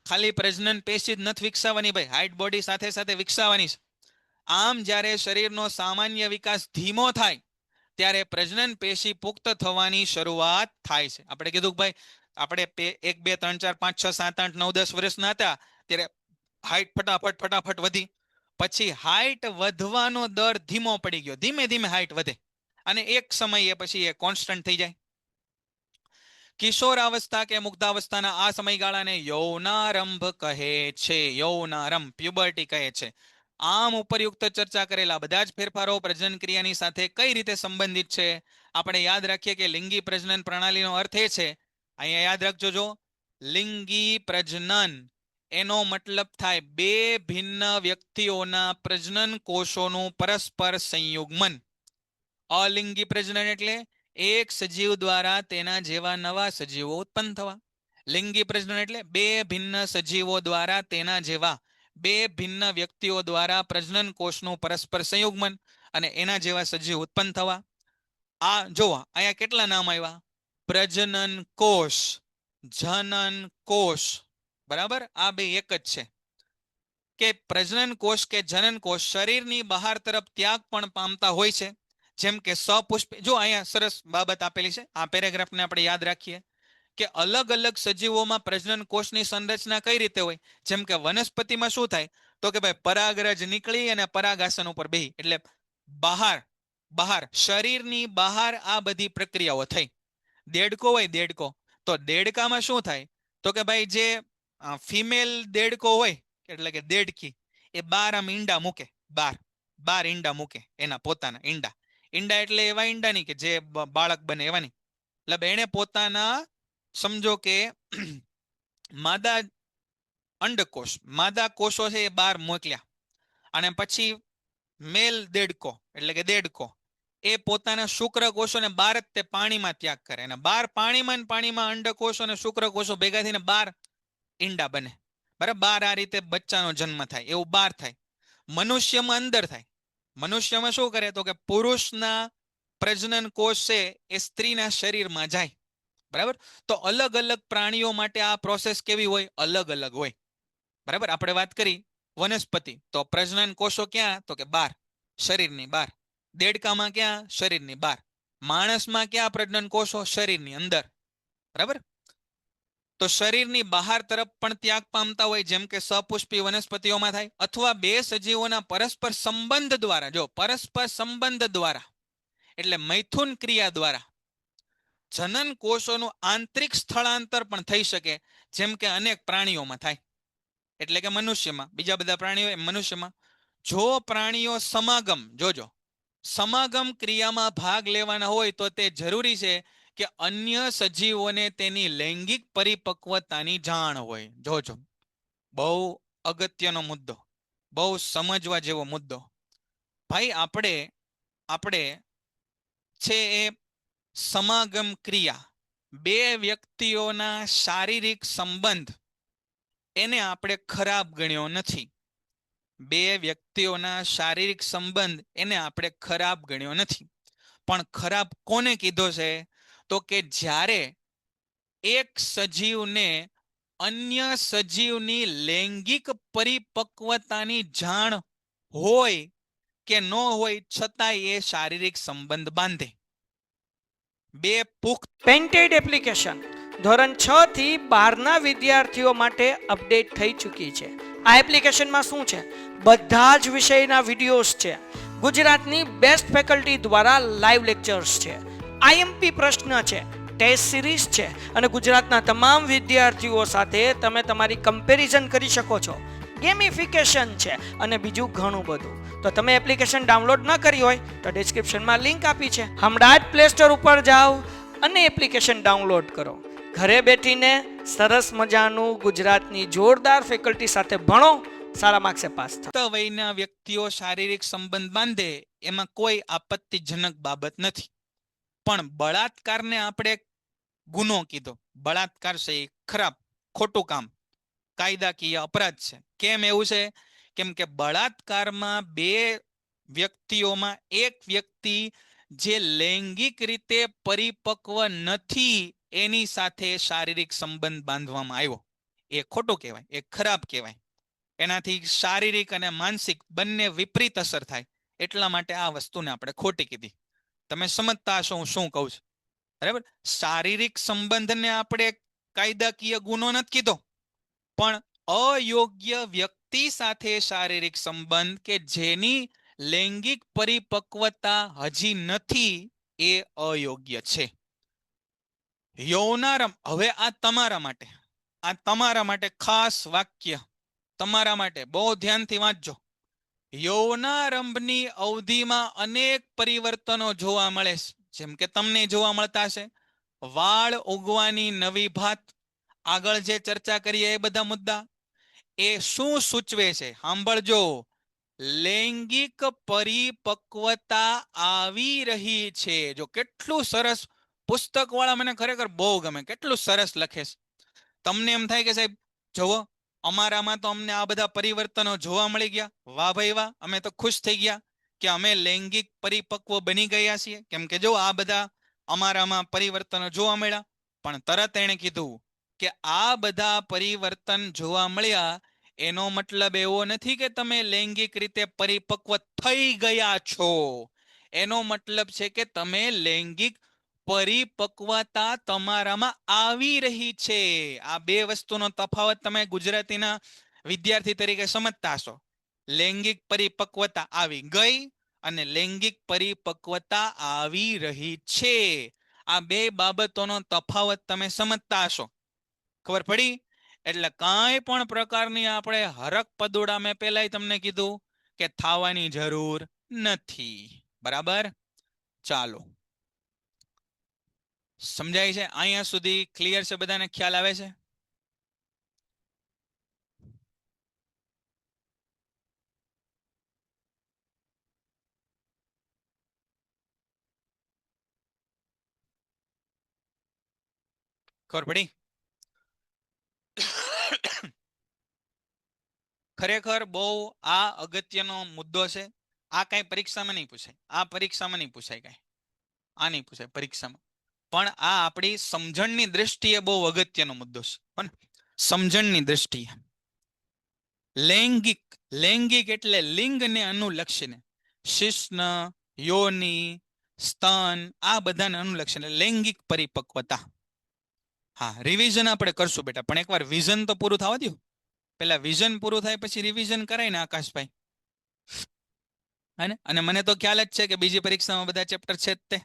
ખાલી પ્રજનન પેશી જ નથી વિકસાવવાની ભાઈ, હાઇટ બોડી સાથે સાથે વિકસાવવાની છે. આમ જ્યારે શરીરનો સામાન્ય વિકાસ ધીમો થાય ત્યારે પ્રજનન પેશી પુખ્ત થવાની શરૂઆત થાય છે. આપણે કીધું કે ભાઈ આપણે 1, 2, 3, 4, 5, 6, 7, 8, 9, 10 વર્ષના હતા ત્યારે હાઇટ ફટાફટ વધી. પછી હાઇટ વધવાનો દર ધીમો પડી ગયો. ધીમે ધીમે હાઇટ વધે. અને એક સમયે પછી એ કોન્સ્ટન્ટ થઈ જાય. કિશોરાવસ્થા કે મુગ્ધાવસ્થાના આ સમયગાળાને યૌનારંભ કહે છે. યૌનારંભ, પ્યુબર્ટી કહે છે. આમ ઉપરયુક્ત ચર્ચા કરેલા બધા જ ફેરફારો પ્રજનન ક્રિયાની સાથે કઈ રીતે સંબંધિત છે? આપણે યાદ રાખીએ કે લિંગી પ્રજનન પ્રણાલીનો અર્થ એ છે, અહીંયા યાદ રાખજો, જો લિંગી પ્રજનન એનો મતલબ થાય બે ભિન્ન વ્યક્તિઓના પ્રજનન કોષોનું પરસ્પર સંયુગ્મન. અલિંગી પ્રજનન એટલે એક સજીવ દ્વારા તેના જેવા નવા સજીવો ઉત્પન્ન થવા. લિંગી પ્રજનન એટલે બે ભિન્ન સજીવો દ્વારા તેના જેવા બે ભિન્ન વ્યક્તિઓ દ્વારા પ્રજનન કોષનું પરસ્પર સંયુગ્મન અને એના જેવા સજીવ ઉત્પન્ન થવા. આ જોવા અહીંયા કેટલા નામ આવ્યા? પ્રજનન કોષ, જનન કોષ, બરાબર? આ બે એક જ છે. કે પ્રજનન કોષ કે જનન કોષ શરીરની બહાર તરફ ત્યાગ પણ પામતા હોય છે. જેમ કે સપુષ્પી, જો અહીંયા સરસ બાબત આપેલી છે, આ પેરેગ્રાફને આપણે યાદ રાખીએ કે અલગ અલગ સજીવોમાં પ્રજનન કોષની સંરચના કઈ રીતે હોય. જેમ કે વનસ્પતિમાં શું થાય, તો કે ભાઈ પરાગરજ નીકળી અને પરાગાસન ઉપર બેહી, એટલે બહાર શરીરની બહાર આ બધી પ્રક્રિયાઓ થઈ. દેડકો હોય, દેડકો, તો દેડકામાં શું થાય, તો કે ભાઈ જે ફિમેલ દેડકો હોય એટલે કે દેડકી, એ બાર આમ ઈંડા મૂકે, બાર ઈંડા મૂકે, એના પોતાના ઈંડા. ઈંડા એટલે એવા ઈંડા નહીં કે જે બાળક બને એવા નહીં. એટલે એને પોતાના સમજો કે માદા અંડકોષ, માદા કોષો છે એ બહાર મોકલ્યા, અને પછી મેલ દેડકો એટલે કે દેડકો એ પોતાના શુક્રકોષોને બહાર જ તે પાણીમાં ત્યાગ કરે, અને બહાર પાણીમાં અંડકોષો અને શુક્રકોષો ભેગા થઈને બહાર ઈંડા બને, બરાબર? બહાર આ રીતે બચ્ચાનો જન્મ થાય, એવું બહાર થાય. મનુષ્યમાં અંદર થાય. મનુષ્યમાં શું કરે, તો કે પુરુષના પ્રજનન કોષ છે એ સ્ત્રીના શરીરમાં જાય, બરાબર? તો અલગ અલગ પ્રાણીઓ માટે આ પ્રોસેસ કેવી હોય? અલગ અલગ હોય, બરાબર? આપણે વાત કરી વનસ્પતિ, તો પ્રજનન કોષો ક્યાં, તો કે બહાર, શરીરની બહાર. દેડકામાં ક્યાં? શરીરની બહાર. માણસમાં ક્યાં પ્રજનન કોષો? શરીરની અંદર, બરાબર? તો શરીરની બહાર તરફ પણ ત્યાગ પામતા હોય, જેમ કે સપુષ્પી વનસ્પતિઓમાં થાય, અથવા બે સજીવોના પરસ્પર સંબંધ દ્વારા, જો પરસ્પર સંબંધ દ્વારા એટલે મૈથુન ક્રિયા દ્વારા જનન કોષોનું આંતરિક સ્થળાંતર પણ થઈ શકે, જેમ કે અનેક પ્રાણીઓમાં થાય. એટલે કે મનુષ્યમાં, બીજા બધા પ્રાણીઓ મનુષ્યમાં. જો પ્રાણીઓ સમાગમ, જોજો સમાગમ ક્રિયામાં ભાગ લેવાના હોય તો તે જરૂરી છે કે અન્ય સજીવોને તેની લૈંગિક પરિપક્વતાની જાણ હોય. જોજો, બહુ અગત્યનો મુદ્દો, બહુ સમજવા જેવો મુદ્દો. ભાઈ આપણે છે એ સમાગમ ક્રિયા, બે વ્યક્તિઓના શારીરિક સંબંધ, એને આપણે ખરાબ ગણ્યો નથી. બે વ્યક્તિઓના શારીરિક સંબંધ એને આપણે ખરાબ ગણ્યો નથી. પણ ખરાબ કોને કીધો છે, તો કે જ્યારે એક સજીવને અન્ય સજીવની લૈંગિક પરિપક્વતાની જાણ હોય કે ન હોય છતાંય એ શારીરિક સંબંધ બાંધે. બે પુખ્ત પેન્ટેડ એપ્લિકેશન ધોરણ 6 થી 12ના વિદ્યાર્થીઓ માટે અપડેટ થઈ ચૂકી છે. આ એપ્લિકેશનમાં શું છે? બધા જ વિષયના વિડીયોઝ છે. ગુજરાતની બેસ્ટ ફેકલ્ટી દ્વારા લાઈવ લેક્ચર્સ છે. આઈએમપી પ્રશ્ન છે, ટેસ્ટ સિરીઝ છે, અને ગુજરાતના તમામ વિદ્યાર્થીઓ સાથે તમે તમારી કમ્પેરિઝન કરી શકો છો. ગેમિફિકેશન છે અને બીજું ઘણું બધું. તો તમે એપ્લિકેશન ડાઉનલોડ ન કરી હોય તો ડિસ્ક્રિપ્શનમાં લિંક આપી છે, હમણાં જ પ્લે સ્ટોર ઉપર જાઓ અને એપ્લિકેશન ડાઉનલોડ કરો. ઘરે બેઠીને સરસ મજાનું ગુજરાતની જોરદાર ફેકલ્ટી સાથે ભણો, સારા માર્ક્સે પાસ થાઓ. વયના વ્યક્તિઓ શારીરિક સંબંધ બાંધે એમાં કોઈ આપત્તિજનક બાબત નથી. પણ બળાત્કારને આપણે ગુનો કીધો. બળાત્કાર છે એ ખરાબ, ખોટું કામ, કાયદાકીય અપરાધ છે. કેમ એવું છે? કેમ કે બળાત્કારમાં બે વ્યક્તિઓમાં એક વ્યક્તિ જે લૈંગિક રીતે પરિપક્વ નથી એની સાથે શારીરિક સંબંધ બાંધવામાં આવ્યો, એ ખોટું કહેવાય, એ ખરાબ કહેવાય. એનાથી શારીરિક અને માનસિક બંને વિપરીત અસર થાય. એટલા માટે આ વસ્તુને આપણે ખોટી કીધી. તમે સમજતા હશો હું શું કહું છું, બરાબર? શારીરિક સંબંધને આપણે કાયદાકીય ગુનો નથી કીધો, પણ અયોગ્ય વ્યક્તિ સાથે શારીરિક સંબંધ કે જેની લૈંગિક પરિપક્વતા હજી નથી એ અયોગ્ય છે. યૌનારંભ, હવે આ તમારા માટે ખાસ વાક્ય, તમારા માટે બહુ ધ્યાનથી વાંચજો. યૌનારંભની અવધિમાં અનેક પરિવર્તનો જોવા મળે છે. જેમ કે તમને જોવા મળતા છે વાળ ઉગવાની નવી ભાત, આગળ જે ચર્ચા કરીએ એ બધા મુદ્દા. એ શું સૂચવે છે સાંભળજો, લૈંગિક પરિપક્વતા આવી રહી છે. જો કેટલું સરસ પુસ્તક વાળા, મને ખરેખર બહુ ગમે, કેટલું સરસ લખે છે. તમને એમ થાય કે સાહેબ જુઓ અમારામાં તો અમને આ બધા પરિવર્તનો જોવા મળી ગયા, વાહ ભાઈ વાહ, અમે તો ખુશ થઈ ગયા કે અમે લૈંગિક પરિપક્વ બની ગયા છીએ, કેમ કે જો આ બધા અમારામાં પરિવર્તનો જોવા મળ્યા. પણ તરત એણે કીધું કે આ બધા પરિવર્તન જોવા મળ્યા એનો મતલબ એવો નથી કે તમે લૈંગિક રીતે પરિપક્વ થઈ ગયા છો. એનો મતલબ છે કે તમે લૈંગિક પરિપક્વતા તમારામાં આવી રહી છે. આ બે વસ્તુનો તફાવત તમે ગુજરાતીના વિદ્યાર્થી તરીકે સમજતા હશો. લૈંગિક પરિપક્વતા આવી ગઈ અને લૈંગિક પરિપક્વતા આવી રહી છે. આ બે બાબતોનો તફાવત તમે સમજતા હશો. ખબર પડી? એટલે કાંઈ પણ પ્રકારની આપણે હરક પદોડા, મેં પહેલાય તમને કીધું કે થાવાની જરૂર નથી. બરાબર? ચાલો, સમજાય છે? અહીંયા સુધી ક્લિયર છે? બધાને ખ્યાલ આવે છે? ખબર પડી? ખરેખર બહુ આ અગત્યનો મુદ્દો છે. આ કઈ પરીક્ષામાં નહીં પૂછાય, આ પરીક્ષામાં નહીં પૂછાય, કઈ આ નહીં પૂછાય પરીક્ષામાં. પણ આ આપણી સમજણની દ્રષ્ટિએ બહુ અગત્યનો મુદ્દો છે. પણ સમજણની દ્રષ્ટિએ લૈંગિક, લૈંગિક એટલે લિંગને અનુલક્ષીને, શિશ્ન, યોની, સ્તન, આ બધાને અનુલક્ષીને લૈંગિક પરિપક્વતા. હા, રિવિઝન આપણે કરશું બેટા, પણ એકવાર વિઝન તો પૂરું થવા દો. પેલા વિઝન પૂરું થાય પછી રિવિઝન કરાય ને આકાશભાઈ, હે ને? અને મને તો ખ્યાલ જ છે કે બીજી પરીક્ષામાં બધા ચેપ્ટર છે જ તે.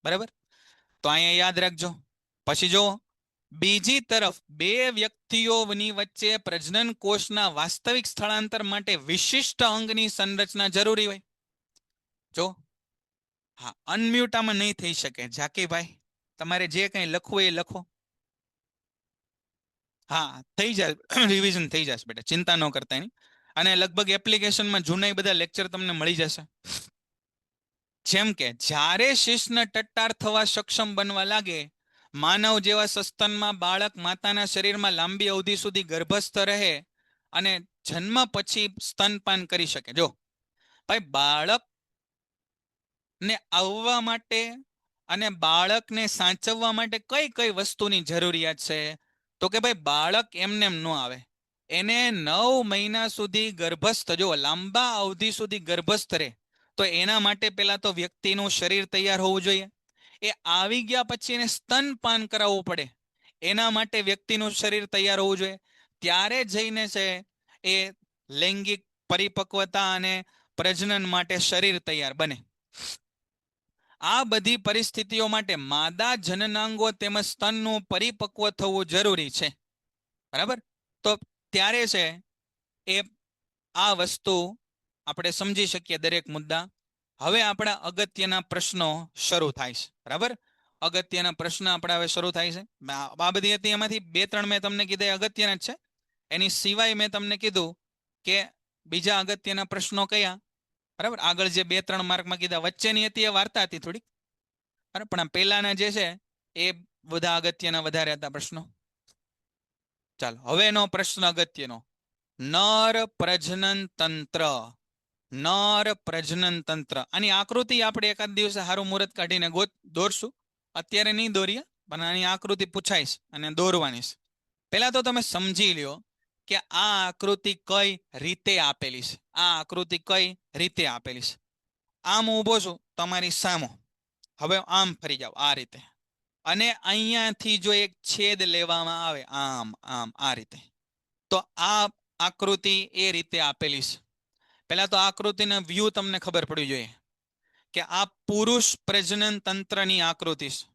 બરાબર? તો અહીંયા યાદ રાખજો. પછી જો બીજી તરફ બે વ્યક્તિઓની વચ્ચે પ્રજનન કોષના વાસ્તવિક સ્થળાંતર માટે વિશિષ્ટ અંગની સંરચના જરૂરી હોય. જો હા, અનમ્યુટ આમાં નહીં થઈ શકે. ઝાકીભાઈ, તમારે જે કંઈ લખવું એ લખો. હા, થઈ જાય, રિવિઝન થઈ જશે બેટા, ચિંતા ન કરતા એની. અને લગભગ એપ્લિકેશનમાં જૂના બધા લેક્ચર તમને મળી જશે. જેમ કે જ્યારે શિશ્ન ટટ્ટાર થવા સક્ષમ બનવા લાગે, માનવ જેવા સસ્તનમાં બાળક માતાના શરીરમાં લાંબી અવધિ સુધી ગર્ભસ્થ રહે અને જન્મ પછી સ્તનપાન કરી શકે. જો ભાઈ, બાળકને આવવા માટે અને બાળકને સાચવવા માટે કઈ કઈ વસ્તુની જરૂરિયાત છે? તો કે ભાઈ, બાળક એમને એમ ન આવે. એને 9 મહિના સુધી ગર્ભસ્થ, જો લાંબા અવધિ સુધી ગર્ભસ્થ રહે તો એના માટે પહેલા તો વ્યક્તિનું શરીર તૈયાર હોવું જોઈએ. એ આવી ગયા પછી એને સ્તનપાન કરાવવું પડે. એના માટે વ્યક્તિનું શરીર તૈયાર હોવું જોઈએ. ત્યારે જઈને છે એ લૈંગિક પરિપક્વતા અને પ્રજનન માટે શરીર તૈયાર બને. આ બધી પરિસ્થિતિઓ માટે માદા જનનાંગો તેમજ સ્તનનું પરિપક્વ થવું જરૂરી છે. બરાબર? તો ત્યારે છે એ આ વસ્તુ આપણે સમજી શકીએ દરેક મુદ્દા. હવે આપણા અગત્યના પ્રશ્નો શરૂ થાય છે. બરાબર? અગત્યના પ્રશ્ન આપણા હવે શરૂ થાય છે. આ બધી હતી, એમાંથી 2-3 મેં તમને કીધા અગત્યના જ છે. એની સિવાય મેં તમને કીધું કે બીજા અગત્યના પ્રશ્નો કયા. બરાબર? આગળ જે 2-3 માર્કમાં કીધા, વચ્ચેની હતી એ વાર્તા હતી થોડીક. બરાબર? પણ આ પહેલાના જે છે એ બધા અગત્યના વધારે હતા પ્રશ્નો. ચાલો, હવેનો પ્રશ્ન અગત્યનો, નર પ્રજનન તંત્ર. નર પ્રજનન તંત્ર, આની આકૃતિ આપણે એકાદ દિવસે સારું મુહૂર્ત કાઢીને દોરશું. અત્યારે નહીં દોરીએ, પણ આની આકૃતિ પૂછાઈશ અને દોરવાની છે. પહેલા તો તમે સમજી લ્યો કે આ આકૃતિ કઈ રીતે આપેલી છે. આ આકૃતિ કઈ રીતે આપેલી છે. આમ ઊભો છું તમારી સામો, હવે આમ ફરી જાઓ આ રીતે, અને અહીંયાથી જો એક છેદ લેવામાં આવે આમ આમ આ રીતે, તો આ આકૃતિ એ રીતે આપેલી છે. પહેલા તો આકૃતિના વ્યૂ તમને ખબર પડવી જોઈએ કે આ પુરુષ પ્રજનન તંત્રની આકૃતિ છે.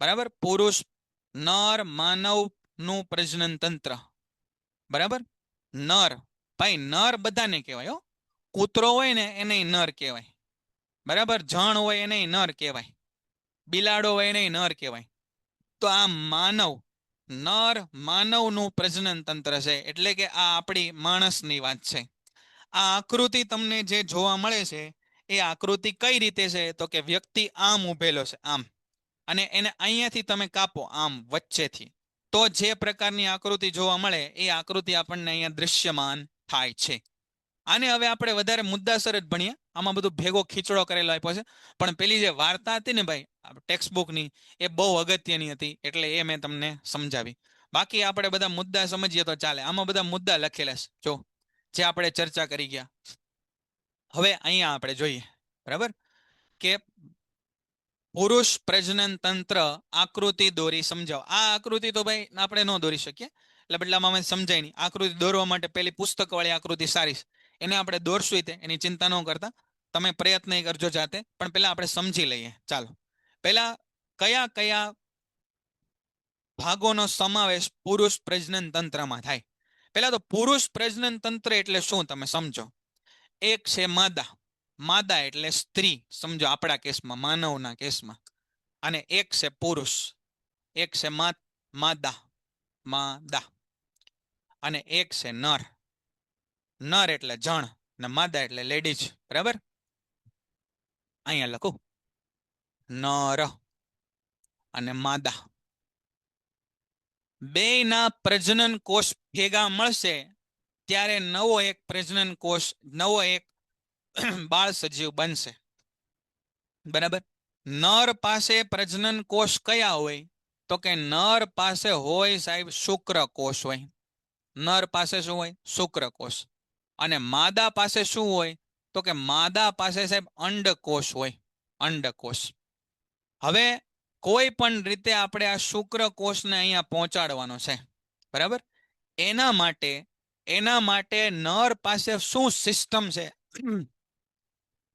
બરાબર, પુરુષ નર માનવ નું પ્રજનન તંત્ર. બરાબર, નર, ભાઈ નર બધાને કહેવાય હો. કૂતરો હોય ને એને નર કહેવાય. બરાબર, જણ હોય એને નર કહેવાય, બિલાડો હોય એને નર કહેવાય. તો આ માનવ, નર માનવનું પ્રજનન તંત્ર છે, એટલે કે આ આપણી માણસની વાત છે. આ આકૃતિ તમને જે જોવા મળે છે એ આકૃતિ કઈ રીતે છે, તો કે વ્યક્તિ આમ ઉભેલો છે, આમ, અને એને અહીંયાથી તમે કાપો આમ વચ્ચેથી, તો જે પ્રકારની આકૃતિ જોવા મળે એ આકૃતિ આપણને અહીંયા દૃશ્યમાન થાય છે. આને હવે આપણે વધારે મુદ્દાસર જ ભણીએ, આમાં બધું ભેગો ખીચડો કરેલો આપ્યો છે. પણ પેલી જે વાર્તા હતી ને ભાઈ ટેક્સ્ટ બુકની, એ બહુ અગત્યની હતી, એટલે એ મેં તમને સમજાવી. બાકી આપણે બધા મુદ્દા સમજીએ તો ચાલે. આમાં બધા મુદ્દા લખેલા છે જો, જે આપણે ચર્ચા કરી ગયા. હવે અહીંયા આપણે જોઈએ, બરાબર, કે પુરુષ પ્રજનન તંત્ર આકૃતિ દોરી સમજાવો. આ આકૃતિ તો ભાઈ આપણે ન દોરી શકીએ, એટલે બદલામાં અમે સમજાય નહીં. આકૃતિ દોરવા માટે પેલી પુસ્તક વાળી આકૃતિ સારી છે, એને આપણે દોરશું તે, એની ચિંતા ન કરતા, તમે પ્રયત્ન કરજો જાતે. પણ પેલા આપણે સમજી લઈએ. ચાલો, પેલા કયા કયા ભાગોનો સમાવેશ પુરુષ પ્રજનન તંત્રમાં થાય. પેલા તો પુરુષ પ્રજનન તંત્ર એટલે શું તમે સમજો. એક છે માદા, માદા એટલે સ્ત્રી, સમજો આપણા કેસમાં, માનવના કેસમાં. અને એક છે પુરુષ, એક છે માદા, માદા, અને એક છે નર. નર એટલે જણ ને માદા એટલે લેડીઝ. બરાબર, અહીંયા લખું નર અને માદા. બેયના પ્રજનન કોષ ભેગા મળશે ત્યારે નવો એક પ્રજનન કોષ, નવો એક બાળ સજીવ બનશે. બરાબર, નર પાસે પ્રજનન કોષ કયા હોય, તો કે નર પાસે હોય સાહેબ શુક્ર કોષ હોય. નર પાસે શું હોય, શુક્ર કોષ. અને માદા પાસે શું હોય, તો કે માદા પાસે સાહેબ અંડકોષ હોય, અંડકોષ. હવે કોઈ પણ રીતે આપણે આ શુક્રકોષને અહીંયા પહોંચાડવાનો છે. બરાબર, એના માટે નર પાસે શું સિસ્ટમ છે,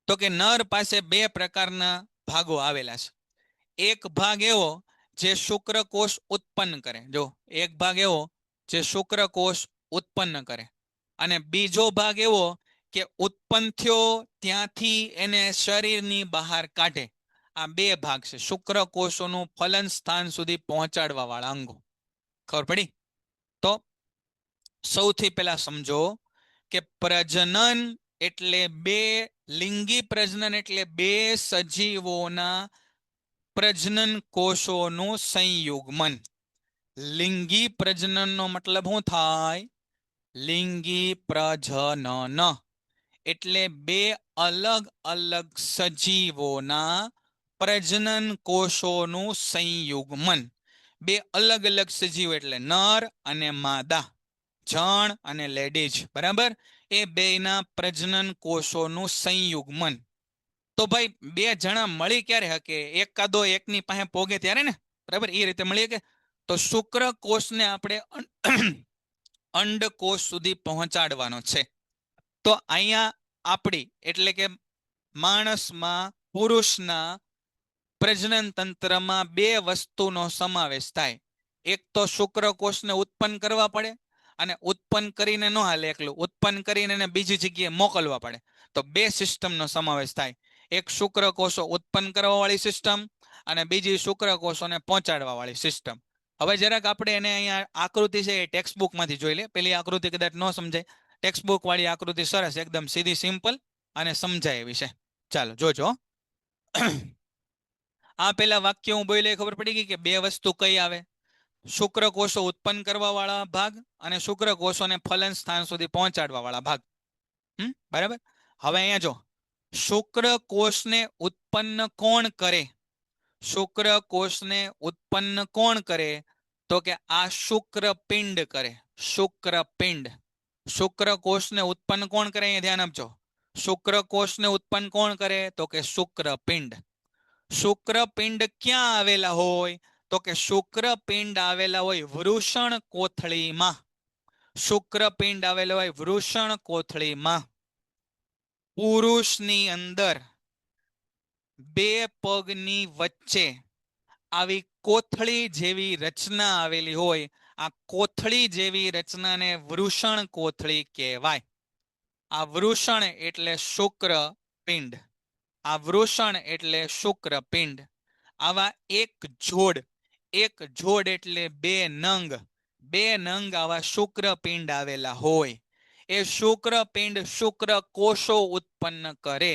તો કે નર પાસે બે પ્રકારના ભાગો આવેલા છે. એક ભાગ એવો જે શુક્રકોષ ઉત્પન્ન કરે, જો એક ભાગ એવો જે શુક્રકોષ ઉત્પન્ન કરે, અને બીજો ભાગ એવો કે ઉત્પન્ન થયો ત્યાંથી એને શરીરની બહાર કાઢે. આ બે ભાગ છે શુક્રકોષોનું ફલન સ્થાન સુધી પહોંચાડવા વાળા અંગો. ખબર પડી? તો સૌથી પહેલા સમજો કે પ્રજનન એટલે બે, લિંગી પ્રજનન એટલે બે સજીવોના પ્રજનન કોષોનું સંયુગ્મન. લિંગી પ્રજનનનો મતલબ શું થાય? લિંગી પ્રજનન એટલે બે અલગ અલગ સજીવોના પ્રજનન કોષોનું સંયુગ્મન. બે અલગ અલગ સજીવ એટલે નર અને માદા, જણ અને લેડીઝ. બરાબર, એ બેના પ્રજનન કોષોનું સંયુગ્મન. તો ભાઈ બે જણા મળી ક્યારે હકે? એકાદો એકની પાસે પોગે ત્યારે ને. બરાબર, એ રીતે મળી કે તો શુક્રકોષને આપણે અંડકોષ સુધી પહોંચાડવાનો છે. તો અહીંયા આપણી એટલે કે માણસમાં, પુરુષના પ્રજનન તંત્રમાં બે વસ્તુનો સમાવેશ થાય. એક તો શુક્રકોષને ઉત્પન્ન કરવા પડે, અને ઉત્પન્ન કરીને ન હાલે એકલું, ઉત્પન્ન કરીને એને બીજી જગ્યાએ મોકલવા પડે. તો બે સિસ્ટમનો સમાવેશ થાય. એક શુક્રકોષો ઉત્પન્ન કરવા વાળી સિસ્ટમ, અને બીજી શુક્રકોષોને પહોંચાડવા વાળી સિસ્ટમ. હવે જરાક આપણે એને અહીંયા આકૃતિ છે એ ટેક્સ્ટ બુકમાંથી જોઈ લે. પેલી આકૃતિ કદાચ ન સમજાય, ટેક્સ્ટ બુક વાળી આકૃતિ સરસ, એકદમ સીધી, સિમ્પલ અને સમજાય એવી છે. ચાલો જોજો. આ પેલા વાક્ય હું બોલે ખબર પડી ગઈ કે બે વસ્તુ કઈ આવે? શુક્રકોષો ઉત્પન્ન કરવા વાળા ભાગ અને શુક્રકોષોને ફલન સ્થાન સુધી પહોંચાડવા વાળા ભાગ. બરાબર, હવે અહીંયા જો શુક્રકોષને ઉત્પન્ન કોણ કરે? શુક્રકોષને ઉત્પન્ન કોણ કરે? તો કે આ શુક્રપિંડ કરે. શુક્રપિંડ. શુક્રકોષને ઉત્પન્ન કોણ કરે? અહીંયા ધ્યાન આપજો. શુક્રકોષને ઉત્પન્ન કોણ કરે? તો કે શુક્રપિંડ. શુક્રપિંડ ક્યાં આવેલા હોય? તો કે શુક્રપિંડ આવેલા હોય વૃષણ કોથળીમાં. શુક્રપિંડ આવેલા હોય વૃષણ કોથળીમાં. પુરુષની અંદર બે પગની વચ્ચે આવી કોથળી જેવી રચના આવેલી હોય, આ કોથળી જેવી રચનાને વૃષણ કોથળી કહેવાય. આ વૃષણ એટલે શુક્રપિંડ. આ વૃષણ એટલે શુક્રપિંડ. આવા એક જોડ એટલે બે નંગ, બે નંગ આવા શુક્રપિંડ આવેલા હોય. એ શુક્રપિંડ શુક્રકોષો ઉત્પન્ન કરે.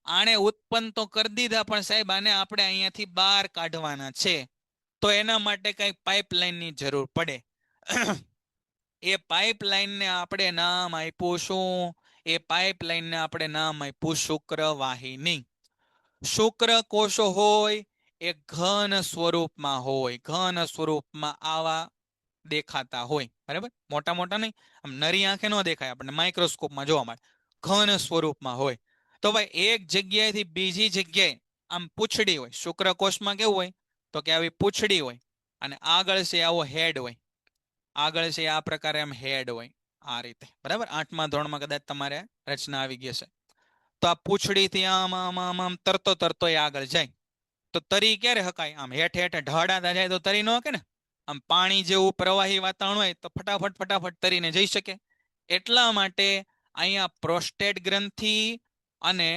આણે ઉત્પન્ન તો કરી દીધા, પણ સાહેબ આને આપણે અહીંયાથી બહાર કાઢવાના છે, તો એના માટે કઈ પાઇપલાઇનની જરૂર પડે. એ પાઇપલાઇનને આપણે નામ આપ્યું શું? એ પાઇપલાઇનને આપણે નામ આપ્યું શુક્રવાહિની. શુક્રકોષો હોય એ ઘન સ્વરૂપમાં હોય, ઘન સ્વરૂપમાં આવા દેખાતા હોય, બરાબર? મોટા મોટા નહીં, આમ નરી આંખે ન દેખાય, આપણને માઇક્રોસ્કોપમાં જોવા મળે, ઘન સ્વરૂપમાં હોય. તો ભાઈ એક જગ્યાએથી બીજી જગ્યાએ આમ પૂંછડી હોય. શુક્રકોષમાં કેવું હોય? તો કે આવી પૂંછડી હોય, અને આગળ છે આવો હેડ હોય. આગળ છે આ પ્રકારે આમ હેડ હોય, આ રીતે, બરાબર? 8મા ધોરણમાં કદાચ તમારે રચના આવી ગઈ છે. તો આ પૂંછડીથી આમ આમ આમ આમ તરતો તરતો એ આગળ જાય. તો તરી ક્યારે હકાય? આમ હેઠ હેઠ ઢળાતા જાય તો તરી ન હકે ને. આમ પાણી જેવું પ્રવાહી વાતાવરણ હોય તો ફટાફટ ફટાફટ તરીને જઈ શકે. એટલા માટે અહીંયા પ્રોસ્ટેટ ગ્રંથિ અને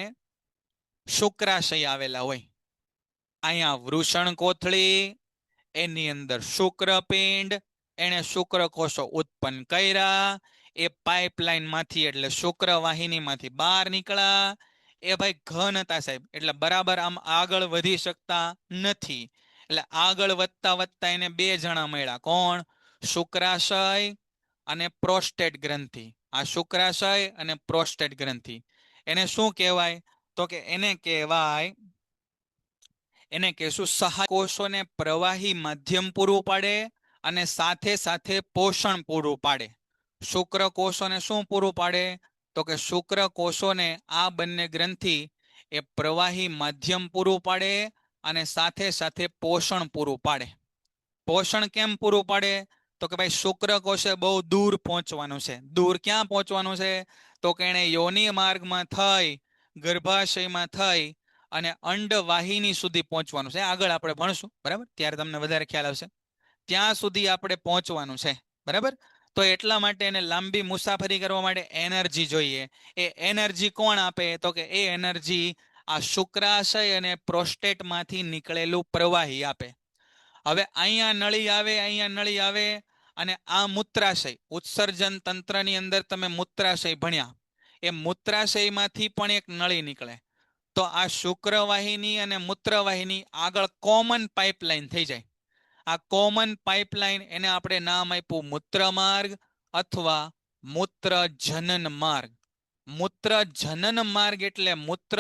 શુક્રાશય આવેલા હોય. અહીંયા વૃષણ કોથળી, એની અંદર શુક્રપિંડ, એને શુક્રકોષો ઉત્પન્ન કર્યા. એ પાઇપલાઇન માંથી એટલે શુક્રવાહિનીમાંથી બહાર નીકળ્યા. એ ભાઈ ઘન હતા સાહેબ, એટલે બરાબર આમ આગળ વધી શકતા નથી. એટલે આગળ વધતા વધતા એને બે જણા મળ્યા. કોણ? શુક્રાશય અને પ્રોસ્ટેટ ગ્રંથિ. આ શુક્રાશય અને પ્રોસ્ટેટ ગ્રંથિ, એને શું કહેવાય? તો કે એને કહેશું સહાયક કોષોને પ્રવાહી માધ્યમ પૂરું પાડે અને સાથે સાથે પોષણ પૂરું પાડે. શુક્રકોષોને શું પૂરું પાડે? તો કે શુક્રકોષોને આ બંને ગ્રંથિ એ પ્રવાહી માધ્યમ પૂરું પાડે અને સાથે સાથે પોષણ પૂરું પાડે. પોષણ કેમ પૂરું પાડે? તો કે ભાઈ શુક્રકોષે બહુ દૂર પહોંચવાનું છે. દૂર ક્યાં પહોંચવાનું છે? તો કે એને યોનિ માર્ગમાં થઈ, ગર્ભાશયમાં થઈ અને અંડવાહિની સુધી પહોંચવાનું છે. આગળ આપણે ભણશું, બરાબર? ત્યારે તમને વધારે ખ્યાલ આવશે. ત્યાં સુધી આપણે પહોંચવાનું છે, બરાબર? તો એટલા માટે એને લાંબી મુસાફરી કરવા માટે એનર્જી જોઈએ. એ એનર્જી કોણ આપે? તો કે એ એનર્જી આ શુક્રાશય અને પ્રોસ્ટેટમાંથી નીકળેલું પ્રવાહી આપે. હવે અહીંયા નળી આવે, અહીંયા નળી આવે, અને આ મૂત્રાશય, ઉત્સર્જન તંત્રની અંદર તમે મૂત્રાશય ભણ્યા. એ મૂત્રાશયમાંથી પણ એક નળી નીકળે. તો આ શુક્રવાહિની અને મૂત્રવાહિની આગળ કોમન પાઇપલાઇન થઈ જાય. આ કોમન પાઇપલાઇન એને આપણે નામ આપ્યું મૂત્રમાર્ગ અથવા મૂત્ર જનન માર્ગ. મૂત્ર જનન માર્ગ એટલે મૂત્ર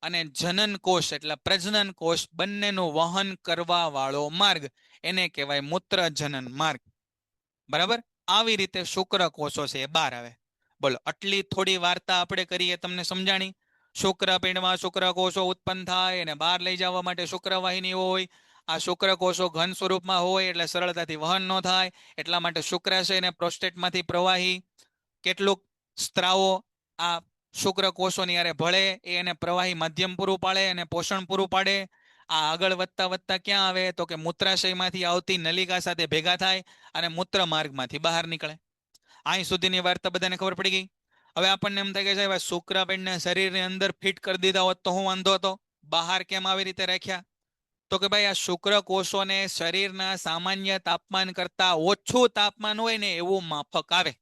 અને જનન કોષ એટલે પ્રજનન કોષ બંનેનું વહન કરવા વાળો માર્ગ, એને કહેવાય મૂત્ર જનન માર્ગ, બરાબર? આવી રીતે શુક્રકોષો છે એ બહાર આવે. બોલો, આટલી થોડી વાર્તા આપણે કરીએ, તમને સમજાણી? શુક્રપિંડમાં શુક્રકોષો ઉત્પન્ન થાય અને બહાર લઈ જવા માટે શુક્રવાહિની હોય. આ શુક્રકોષો ઘન સ્વરૂપમાં હોય એટલે સરળતાથી વહન ન થાય, એટલા માટે શુક્રાશય અને પ્રોસ્ટેટમાંથી પ્રવાહી કેટલુંક સ્ત્રાવો આ શુક્રકોષોની હારે ભળે, એ એને પ્રવાહી માધ્યમ પૂરું પાડે અને પોષણ પૂરું પાડે. આ આગળ વધતા વધતા ક્યાં આવે? તો કે મૂત્રાશયમાંથી આવતી નલિકા સાથે ભેગા થાય અને મૂત્ર માર્ગમાંથી બહાર નીકળે. અહીં સુધીની વાર્તા બધાને ખબર પડી ગઈ? હવે આપણને એમ થાય કે સાહેબ શુક્રપિંડને શરીરની અંદર ફિટ કરી દીધા હોત તો હું વાંધો હતો, બહાર કેમ આવી રીતે રાખ્યા? તો કે ભાઈ આ શુક્રકોષોને શરીરના સામાન્ય તાપમાન કરતા ઓછું તાપમાન હોય ને એવું માફક આવે.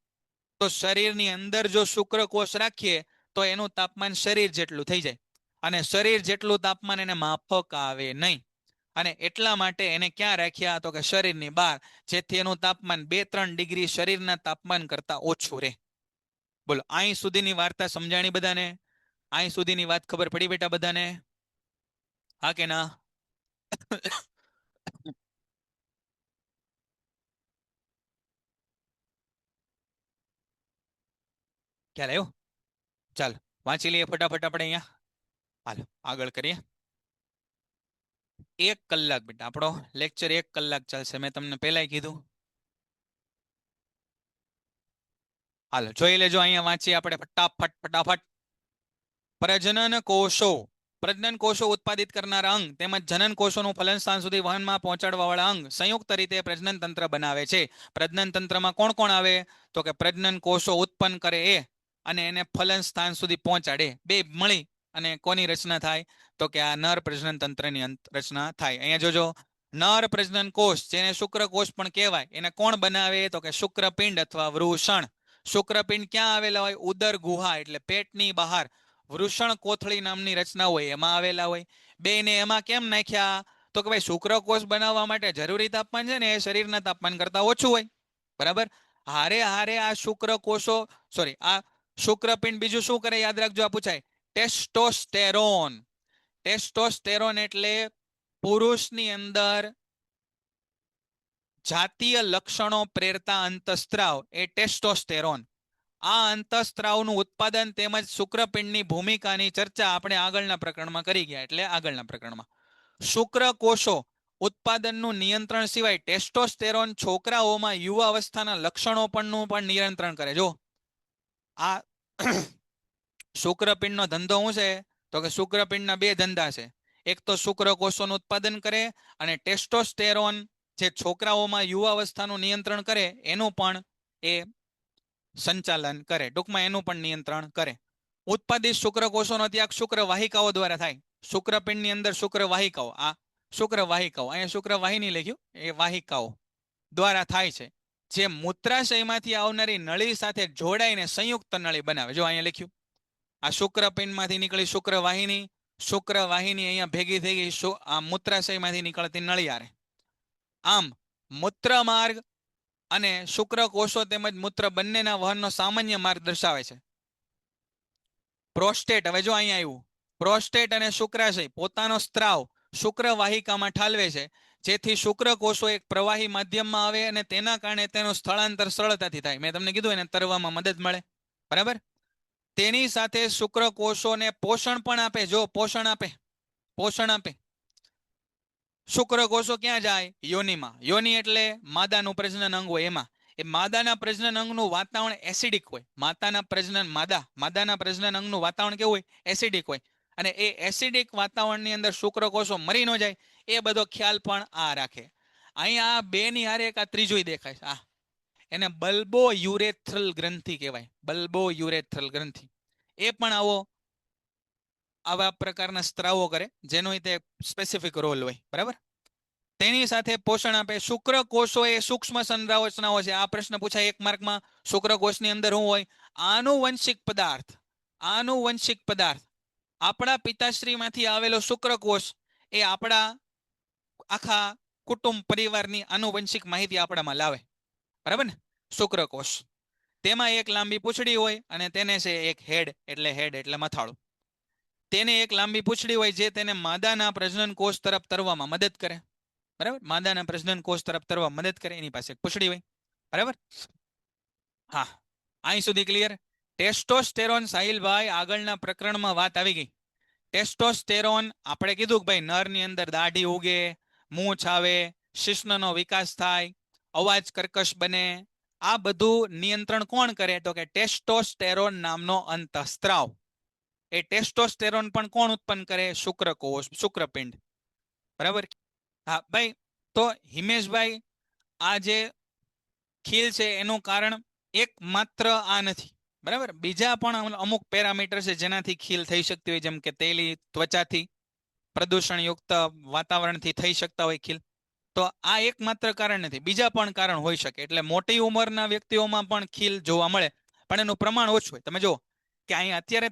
તો શરીરની અંદર જો શુક્રકોષ રાખીએ તો એનું તાપમાન શરીર જેટલું થઈ જાય, અને શરીર જેટલું તાપમાન એને માફક આવે નહીં. અને એટલા માટે એને ક્યાં રાખ્યા? તો કે શરીરની બહાર, જેથી એનું તાપમાન 2-3 ડિગ્રી શરીરના તાપમાન કરતા ઓછું રહે. બોલો, અહીં સુધીની વાર્તા સમજાણી બધાને? અહીં સુધીની વાત ખબર પડી બેટા બધાને? હા કે ના? ખ્યાલ આવ્યો? ચાલ વાંચી લઈએ ફટાફટ આપણે અહીંયા. હાલો આગળ કરીએ. 1 કલાક બેટા આપણો લેક્ચર 1 કલાક ચાલશે, મેં તમને પહેલા કીધું. હાલો જોઈ લેજો, અહીંયા વાંચીએ આપણે ફટાફટ ફટાફટ. પ્રજનન કોષો પ્રજનન કોષો ઉત્પાદિત કરનારા અંગ તેમજ જનન કોષોનું ફલન સ્થાન સુધી વહનમાં પહોંચાડવા વાળા અંગ સંયુક્ત રીતે પ્રજનન તંત્ર બનાવે છે. પ્રજનન તંત્રમાં કોણ કોણ આવે? તો કે પ્રજનન કોષો ઉત્પન્ન કરે એ અને એને ફલન સ્થાન સુધી પહોંચાડે, બે મળી અને કોની રચના થાય? તો કે આ નર પ્રજનન તંત્રની રચના થાય. અહીંયા જોજો, નર પ્રજનન કોષ જેને શુક્રકોષ પણ કહેવાય, એને કોણ બનાવે? તો કે શુક્રપિંડ અથવા વૃષણ. શુક્રપિંડ ક્યાં આવેલા હોય? ઉદર ગુહા એટલે પેટની બહાર વૃષણ કોથળી નામની રચના હોય એમાં આવેલા હોય. બેને એમાં કેમ નાખ્યા? તો કે ભાઈ શુક્રકોષ બનાવવા માટે જરૂરી તાપમાન છે ને એ શરીરના તાપમાન કરતા ઓછું હોય, બરાબર. હારે હારે આ શુક્રકોષો આ શુક્રપિંડ બીજું શું કરે? યાદ રાખજો, આ પૂછાય. ટેસ્ટોસ્ટેરોન. ટેસ્ટોસ્ટેરોન એટલે પુરુષની અંદર જાતીય લક્ષણો પ્રેરતા અંતઃસ્ત્રાવ એ ટેસ્ટોસ્ટેરોન. આ અંતઃસ્ત્રાવનું ઉત્પાદન તેમજ શુક્રપિંડની ભૂમિકાની ચર્ચા આપણે આગળના પ્રકરણમાં કરી ગયા. એટલે આગળના પ્રકરણમાં શુક્રકોષો ઉત્પાદનનું નિયંત્રણ સિવાય ટેસ્ટોસ્ટેરોન છોકરાઓમાં યુવા અવસ્થાના લક્ષણો પણ નિયંત્રણ કરે. જો આ શુક્રપિંડનો ધંધો શું છે? તો કે શુક્રપિંડના બે ધંધા છે. એક તો શુક્રકોષોનું ઉત્પાદન કરે અને ટેસ્ટોસ્ટેરોન જે છોકરાઓમાં યુવા અવસ્થાનું નિયંત્રણ કરે એનું પણ એ સંચાલન કરે, ટૂંકમાં એનું પણ નિયંત્રણ કરે. ઉત્પાદિત શુક્રકોષોનો ત્યાગ શુક્રવાહિકાઓ દ્વારા થાય. શુક્રપિંડની અંદર શુક્રવાહિકાઓ, આ શુક્રવાહિકાઓ, અહીંયા શુક્રવાહિની લખ્યું, એ વાહિકાઓ દ્વારા થાય છે, જે મૂત્રાશયમાંથી આવનારી નળી સાથે જોડાઈને સંયુક્ત નળી બનાવે. જો અહીંયા લખ્યું, આ શુક્રપિંડમાંથી નીકળી શુક્રવાહિની, શુક્રવાહિની અહીંયા ભેગી થઈ ગઈ આ મૂત્રાશયમાંથી નીકળતી નળિયારે. આમ મૂત્રમાર્ગ અને શુક્રકોષો તેમજ મૂત્ર બંનેના વહનનો સામાન્ય માર્ગ દર્શાવે છે. પ્રોસ્ટેટ, હવે જો અહીંયા આવ્યું, પ્રોસ્ટેટ અને શુક્રાશય પોતાનો સ્ત્રાવ શુક્રવાહિકામાં ઠાલવે છે, જેથી શુક્રકોષો એક પ્રવાહી માધ્યમમાં આવે અને તેના કારણે તેનું સ્થળાંતર સરળતાથી થાય. મેં તમને કીધું એને તરવામાં મદદ મળે, બરાબર. તેની સાથે શુક્રકોષોને પોષણ પણ આપે. જો પોષણ આપે. શુક્રકોષો ક્યાં જાય? યોનિમાં. યોનિ એટલે માદાનું પ્રજનન અંગ હોય એમાં. એ માદાના પ્રજનન અંગનું વાતાવરણ એસિડિક હોય. માદાના પ્રજનન અંગનું વાતાવરણ કેવું હોય? એસિડિક હોય. અને એ એસિડિક વાતાવરણની અંદર શુક્રકોષો મરી ન જાય એ બધો ખ્યાલ પણ આ રાખે. અહીંયા આ બે ની હારે એક આ ત્રીજું દેખાય છે, આ એને બલ્બો યુરેથ્રલ ગ્રંથિ કહેવાય. બલ્બો યુરેથ્રલ ગ્રંથિ એ પણ આવા પ્રકારના સ્ત્રાવો કરે જેનો તે સ્પેસિફિક રોલ હોય, બરાબર. તેની સાથે પોષણ આપે. શુક્રકોષો એ સૂક્ષ્મ સંરચનાઓ છે. આ પ્રશ્ન પૂછાય એક માર્કમાં. શુક્રકોષની અંદર શું હોય? આનુવંશિક પદાર્થ. આપણા પિતાશ્રીમાંથી આવેલો શુક્રકોષ એ આપણા આખા કુટુંબ પરિવારની આનુવંશિક માહિતી આપણામાં લાવે, બરાબર ને. શુક્રકોષ તેમાં એક લાંબી પૂંછડી હોય અને તેને છે એક હેડ એટલે મથાળું. તેને એક લાંબી પૂંછડી હોય જે તેને માદાના પ્રજનન કોષ તરફ તરવામાં મદદ કરે, બરાબર. માદાના પ્રજનન કોષ તરફ તરવા મદદ કરે, એની પાસે પૂંછડી હોય, બરાબર. હા, અહીં સુધી ક્લિયર. ટેસ્ટોસ્ટેરોન, સાહિલભાઈ આગળના પ્રકરણમાં વાત આવી ગઈ. ટેસ્ટોસ્ટેરોન આપણે કીધું કે ભાઈ નરની અંદર દાઢી ઉગે, મૂછ આવે, શિશ્નનો વિકાસ થાય, અવાજ કર્કશ બને, આ બધું નિયંત્રણ કોણ કરે? તો કે ટેસ્ટોસ્ટેરોન નામનો અંતઃસ્ત્રાવ. એ ટેસ્ટોસ્ટેરોન પણ કોણ ઉત્પન્ન કરે? શુક્રકોષ, શુક્રપિંડ, બરાબર. હા ભાઈ, તો હિમેશભાઈ આ જે ખીલ છે એનું કારણ એક માત્ર આ નથી, બરાબર. બીજા પણ અમુક પેરામીટર છે જેનાથી ખીલ થઈ શકતી હોય, જેમ કે તેલી ત્વચાથી, પ્રદૂષણયુક્ત વાતાવરણથી થઈ શકતા હોય ખીલ. તો આ એક માત્ર કારણ નથી, બીજા પણ કારણ હોઈ શકે. એટલે મોટી ઉંમરના વ્યક્તિઓમાં પણ ખીલ જોવા મળે, પણ એનું પ્રમાણ ઓછું હોય. તમે જો કે અહીં અત્યારે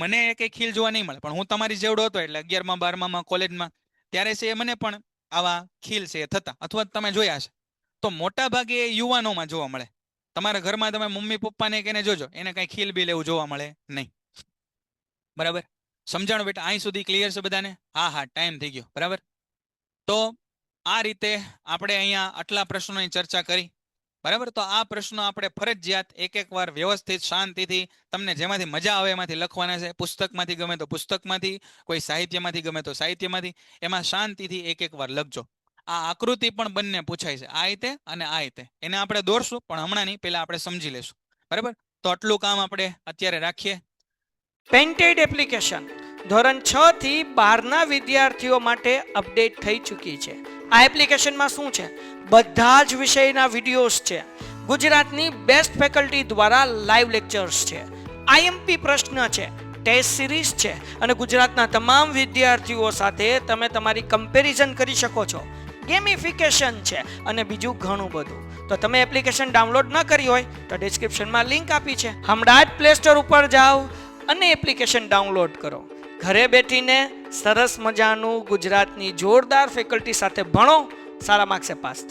મને કઈ ખીલ જોવા નહીં મળે, પણ હું તમારી જેવડો હતો એટલે 11મા 12મા કોલેજમાં ત્યારે છે મને પણ આવા ખીલ છે થતા, અથવા તમે જોયા છે. તો મોટા ભાગે યુવાનોમાં જોવા મળે. તમારા ઘરમાં તમે મમ્મી પપ્પાને કેને જોજો, એને કઈ ખીલ બી એવું જોવા મળે નહીં, બરાબર. સમજાણો બેટા? અહીં સુધી ક્લિયર છે બધાને? હા, ટાઈમ થઈ ગયો, બરાબર. તો આ રીતે આપણે અહીંયા આટલા પ્રશ્નોની ચર્ચા કરી, બરાબર. તો આ પ્રશ્નો આપણે ફરજિયાત એક વાર વ્યવસ્થિત શાંતિથી તમને જેમાંથી મજા આવે એમાંથી લખવાના છે. પુસ્તકમાંથી ગમે તો પુસ્તકમાંથી, કોઈ સાહિત્યમાંથી ગમે તો સાહિત્યમાંથી, એમાં શાંતિથી એક વાર લખજો. આ આકૃતિ પણ બંને પૂછાય છે, આ રીતે અને આ રીતે. એને આપણે દોરશું પણ હમણાં નહીં, પહેલા આપણે સમજી લેશું, બરાબર. તો આટલું કામ આપણે અત્યારે રાખીએ. પેન્ટેડ એપ્લિકેશન ધોરણ 6 થી 12ના વિદ્યાર્થીઓ માટે અપડેટ થઈ ચૂકી છે. આ એપ્લિકેશનમાં શું છે? બધા જ વિષયના વિડીયોઝ છે. ગુજરાતની બેસ્ટ ફેકલ્ટી દ્વારા લાઈવ લેક્ચર્સ છે, આઈએમપી પ્રશ્ન છે, ટેસ્ટ સિરીઝ છે અને ગુજરાતના તમામ વિદ્યાર્થીઓ સાથે તમે તમારી કમ્પેરિઝન કરી શકો છો. ગેમિફિકેશન છે અને બીજું ઘણું બધું. તો તમે એપ્લિકેશન ડાઉનલોડ ન કરી હોય તો ડિસ્ક્રિપ્શનમાં લિંક આપી છે. હમણાં જ પ્લે સ્ટોર ઉપર જાઓ અને એપ્લિકેશન ડાઉનલોડ કરો. ઘરે બેઠીને સરસ મજાનું ગુજરાતની જોરદાર ફેકલ્ટી સાથે ભણો, સારા માર્ક્સે પાસ થાઓ.